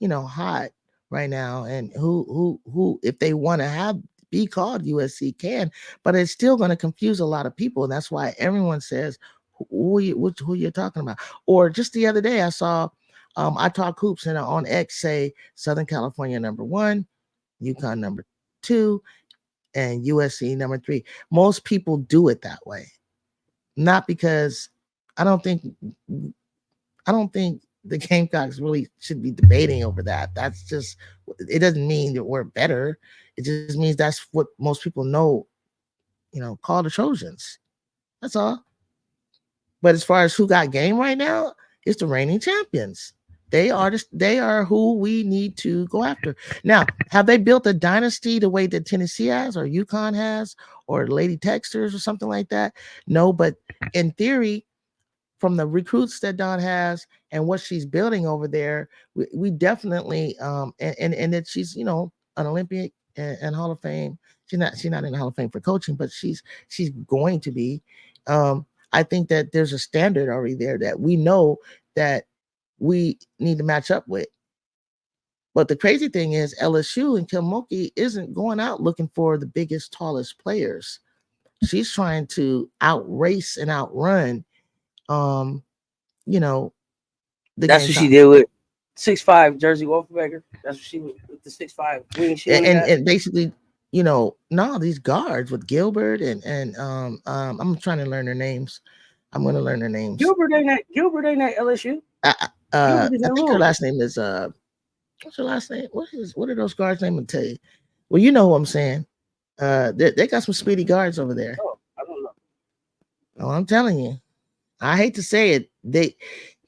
hot right now, and who if they want to be called USC can, but it's still going to confuse a lot of people, and that's why everyone says who you're talking about. Or just the other day, I saw I Talk Hoops and on X say Southern California #1. UConn #2, and USC #3. Most people do it that way, not because I don't think the Gamecocks really should be debating over that. That's just, it doesn't mean that we're better. It just means that's what most people know, call the Trojans. That's all. But as far as who got game right now, it's the reigning champions. They are who we need to go after. Now, have they built a dynasty the way that Tennessee has, or UConn has, or Lady Texters or something like that? No, but in theory, from the recruits that Dawn has and what she's building over there, we definitely and that she's an Olympic and Hall of Fame. She's not in the Hall of Fame for coaching, but she's going to be. I think that there's a standard already there that we know that we need to match up with. But the crazy thing is LSU and Kim Mulkey isn't going out looking for the biggest, tallest players. She's trying to outrace and outrun, that's what she did with 6'5" Jersey Wolfenberger. That's what she with the 6'5" wing. And basically, no, these guards with Gilbert and I'm trying to learn their names. I'm going to learn their names. Gilbert ain't at LSU. I think her last name is what's her last name? What are those guards' name? I'll tell you. Well, you know what I'm saying. They got some speedy guards over there. Oh, I don't know. Oh, I'm telling you. I hate to say it. They,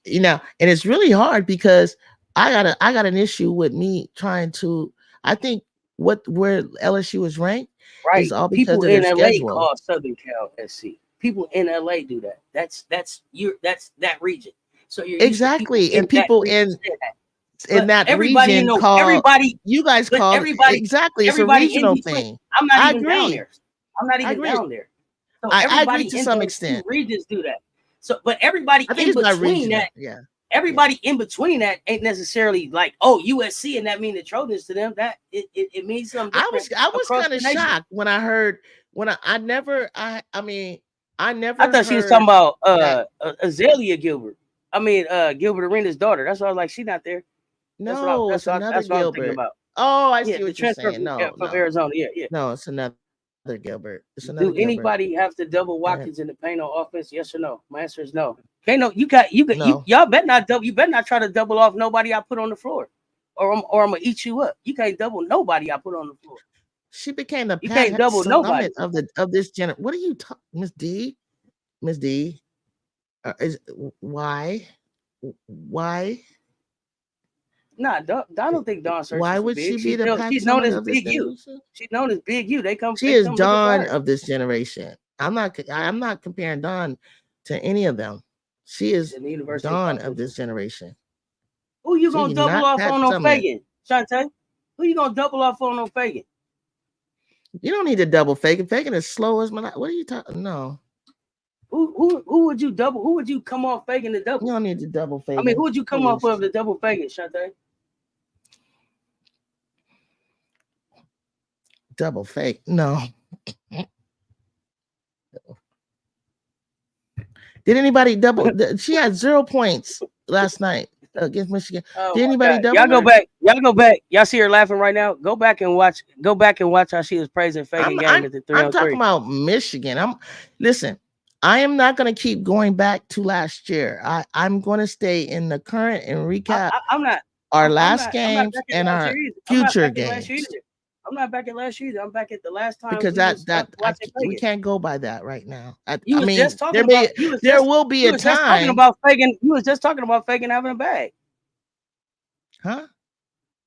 and it's really hard because I got an issue with me trying to. I think where LSU is ranked is all because people of their in LA schedule. Call Southern Cal SC. People in LA do that. That's that region. So you're exactly, and people in that everybody region call everybody. You guys call everybody exactly. It's a regional thing. I'm not even down there. I'm not even down there. So I agree to some extent. Regions do that. So, but everybody in between that, everybody in between that ain't necessarily like, oh, USC, and that mean the Trojans to them. That it means something different. I was kind of shocked when I heard I I never. I thought she was talking about Azalea Gilbert. I mean, Gilbert Arenas' daughter. That's why I was like, she's not there. No, it's another That's what I'm thinking Gilbert. about. Oh, I Yeah, see the what you're transfer saying. from Arizona. Yeah. No, it's another Gilbert. It's another Do Gilbert. anybody have to double And Watkins in the paint on offense? Yes or no? My answer is no. Okay, no, no, y'all better not double. You better not try to double off nobody I put on the floor, or I'm gonna eat you up. You can't double nobody I put on the floor. she became the You can't Pat double nobody. Summit of this generation. What are you talking, Miss D? Miss D, is why? Nah, I don't think Dawn Why searching for would she big. be the Pat She's known Summit as of this Big U. generation? She's known as Big U. They come She is looking for Dawn her. of this generation. I'm not comparing Dawn to any of them. She is Dawn of this generation. Who you gonna double off on Summit. Fagan, Shantae? Who you gonna double off on Fagan? You don't need to double Fagan. Fagan is slow as my. What are you talking? No. Who would you double? Who would you come off Fagan to double? You don't need to double Fagan. I mean, who would you come off of the double Fagan, Shantae? Double fake. No. Did anybody double? She had 0 points last night against Michigan. Did anybody double? Y'all go back. Y'all go back. Y'all see her laughing right now. Go back and watch. Go back and watch how she was praising Fagan game at the 3-on-3. I'm talking about Michigan. Listen. I am not going to keep going back to last year. I'm going to stay in the current and recap. I'm not our last games and our future games. I'm not back at last year. I'm back at the last time because we can't go by that right now. There will be a time. You was just talking about Fagan having a bag. Huh?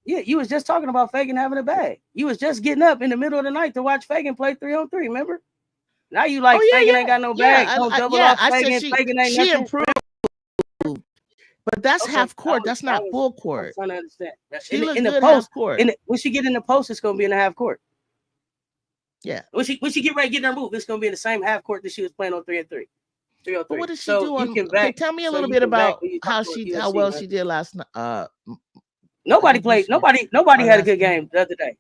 Yeah, you was just talking about Fagan having a bag. You was just getting up in the middle of the night to watch Fagan play 3-on-3. Remember? Now you like Fagan ain't got no bag. Don't double off Fagan. Fagan ain't she nothing. Improved. But that's half court. That's not full court. I'm trying to understand. She looks good half court. When she get in the post, it's gonna be in the half court. Yeah. When she get ready to get her move, it's gonna be in the same half court that she was playing on 3-on-3. 3-on-3. What does she do on? Tell me a little bit about how well she did last night. Nobody played. Nobody had a good game the other day.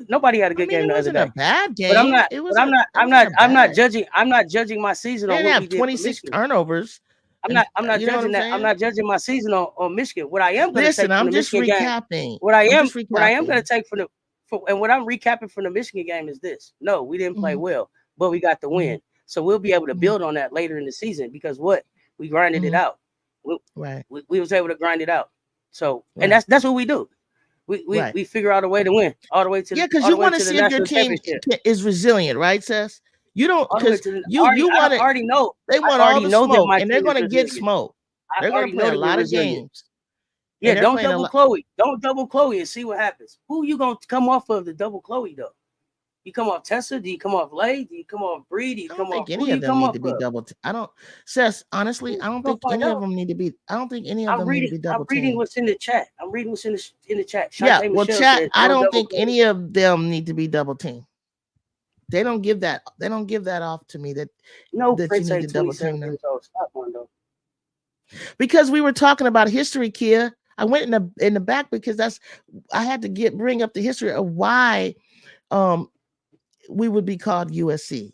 Nobody had a good game the other day. It wasn't a bad game. But I'm not judging. I'm not judging my season on what we did. 26 turnovers. I'm not judging that. I'm not judging my season on Michigan. What I am going to take from the Michigan game. What I am going to take from what I'm recapping from the Michigan game is this. No, we didn't play well, but we got the win. So we'll be able to build on that later in the season because we grinded it out. We was able to grind it out. So and that's what we do. We figure out a way to win all the way to because you want to see if your team is resilient, right, Cess? You don't because you want to already know they want all the smoke and they're going to get smoke. They're going to play a lot of games. Yeah, don't double Chloe. Don't double Chloe and see what happens. Who you going to come off of the double Chloe though? You come off Tessa? Do you come off Lay? Do you come off Bree? Do you come off? Any of them need to be double? I don't. Cess, honestly, I don't think any of them need to be. I don't think any of them need to be double. I'm reading what's in the chat. I'm reading what's in the chat. Yeah, well, chat. I don't think any of them need to be double team. They don't give that. They don't give that off to me. That you need to double team them. Because we were talking about history, Kia. I went in the back because I had to bring up the history of why we would be called USC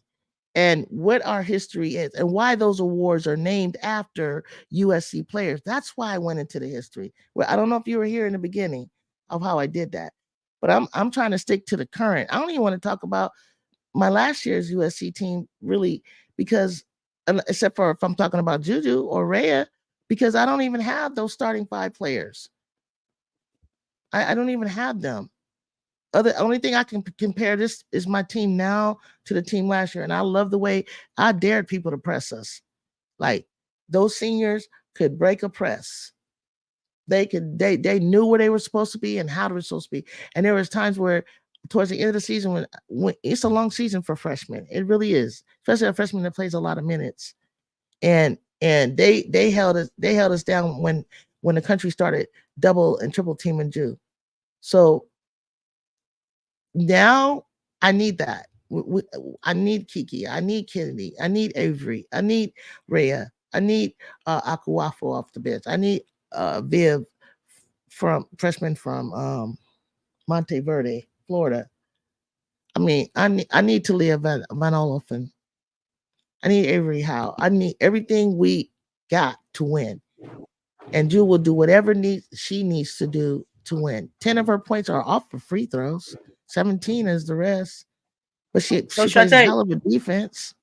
and what our history is and why those awards are named after USC players. That's why I went into the history. Well, I don't know if you were here in the beginning of how I did that, but I'm trying to stick to the current. I don't even want to talk about my last year's USC team really because except for if I'm talking about JuJu or Rhea, because I don't even have those starting 5 players. I don't even have them. Only thing I can compare this is my team now to the team last year. And I love the way I dared people to press us. Like those seniors could break a press. They knew where they were supposed to be and how they were supposed to be. And there was times where towards the end of the season when it's a long season for freshmen. It really is, especially a freshman that plays a lot of minutes. And they held us down when the country started double and triple teaming Ju. So now I need that. I need Kiki. I need Kennedy. I need Avery. I need Rhea. I need Akuafo off the bench. I need Viv freshman from Monteverde, Florida. I mean, I need Talia Van Olfen. I need Avery Howe. I need everything we got to win. And Ju will do whatever she needs to do to win. 10 of her points are off for free throws. 17 is the rest. But she plays a hell of a defense.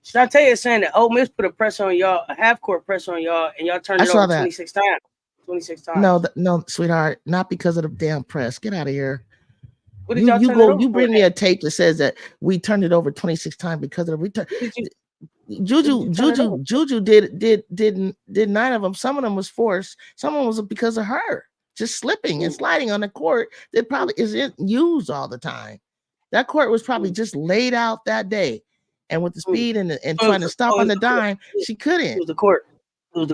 Should I tell you saying that Ole Miss put a press on y'all, a half court press on y'all, and y'all turned it over 26 times? 26 times. No, sweetheart, not because of the damn press. Get out of here. What did y'all turn it over you bring me a tape that says that we turned it over 26 times because of the return. JuJu did 9 of them. Some of them was forced. Some of them was because of her just slipping and sliding on the court that probably isn't used all the time. That court was probably just laid out that day, and with the speed and trying to stop on the dime, she couldn't. It was the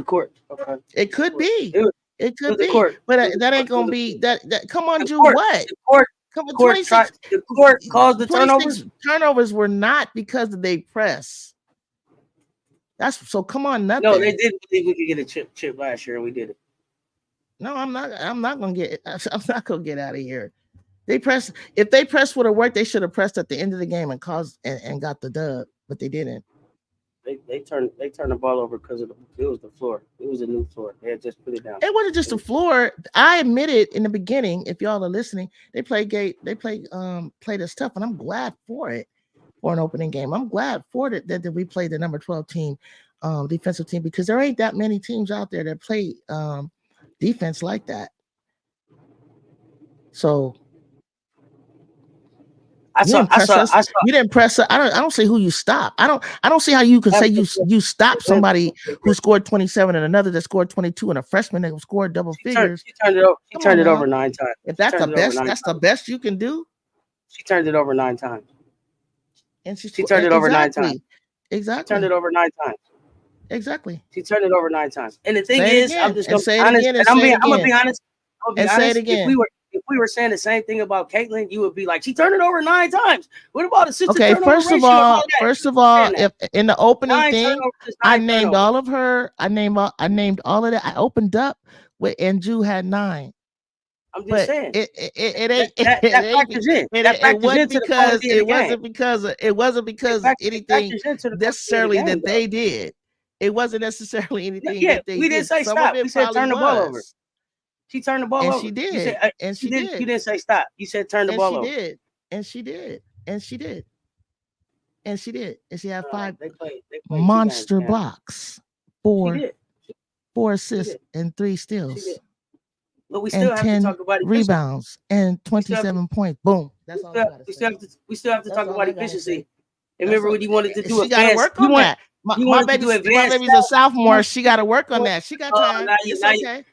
court. Okay. It could be. It could be. But that ain't gonna be that. Come on, Ju. What? The court caused the turnovers. Turnovers were not because they press. That's so. Come on, nothing. No, they did believe we could get a chip last year, and we did it. No, I'm not gonna get. I'm not gonna get out of here. They press. If they pressed would have worked, they should have pressed at the end of the game and caused and got the dub, but they didn't. They turned the ball over because it was the floor. It was a new floor. They had just put it down. It wasn't just the floor. I admitted in the beginning, if y'all are listening, they played us tough, and I'm glad for it for an opening game. I'm glad for it that we played the number 12 team, defensive team, because there ain't that many teams out there that play defense like that. So you didn't press us. I don't see who you stop. I don't see how you can say you stop somebody who scored 27 and another that scored 22 and a freshman that scored double figures. She turned it over 9 times. If that's the best you can do. She turned it over 9 times. And she turned it over 9 times. Exactly. Turned it over 9 times. Exactly. She turned it over 9 times. And the thing is, I'm just gonna be honest. I'm gonna be honest. Say it again. If we were saying the same thing about Caitlin, you would be like, she turned it over 9 times. What about assistant turnover ratio? First of all, if in the opening thing, I named all of her. I named all of that. I opened up with and Ju had 9. I'm just saying it factors in. It wasn't because anything necessarily that they did. It wasn't necessarily anything that they did. We didn't say stop. We said turn the ball over. She turned the ball over. She did. She did. You didn't say stop. You said turn the ball over. And she did. And she had 5 they played monster blocks, 4 assists, and 3 steals. But we still have to talk about rebounds and 27 points. Boom. That's all. We still have to talk about efficiency. Remember when you wanted to do she got to work on that. My baby's a sophomore. She got to work on that. She got time. Now you talking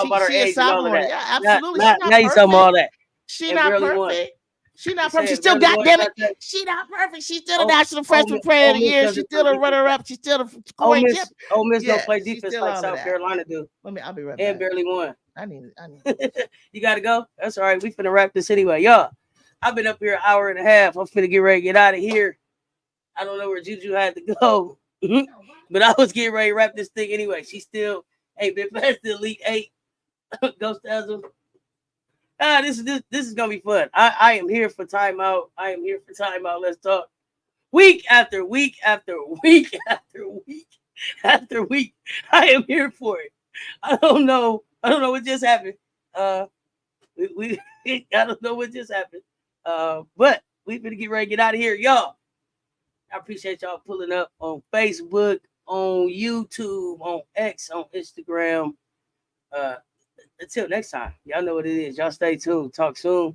about her age and all of that. Yeah, absolutely. Now you talking about all that. She's not perfect. She's not perfect. She's still, goddamn it, she's not perfect. She's still the national freshman player of the year. She's still a runner-up. She's still the scoring tip. Ole Miss don't play defense like South Carolina do. I'll be right back. And barely won. I need You got to go? That's all right. We finna wrap this anyway. Y'all, I've been up here an hour and a half. I'm finna get ready to get out of here. I don't know where JuJu had to go. But I was getting ready to wrap this thing anyway. She still ain't been past the Elite 8. Ghost Dazzle. This is gonna be fun. I am here for timeout. Let's talk. Week after week after week after week after week. I am here for it. I don't know what just happened. I don't know what just happened. But we finna get ready to get out of here, y'all. I appreciate y'all pulling up on Facebook, on YouTube, on X, on Instagram. Until next time, y'all know what it is. Y'all stay tuned. Talk soon.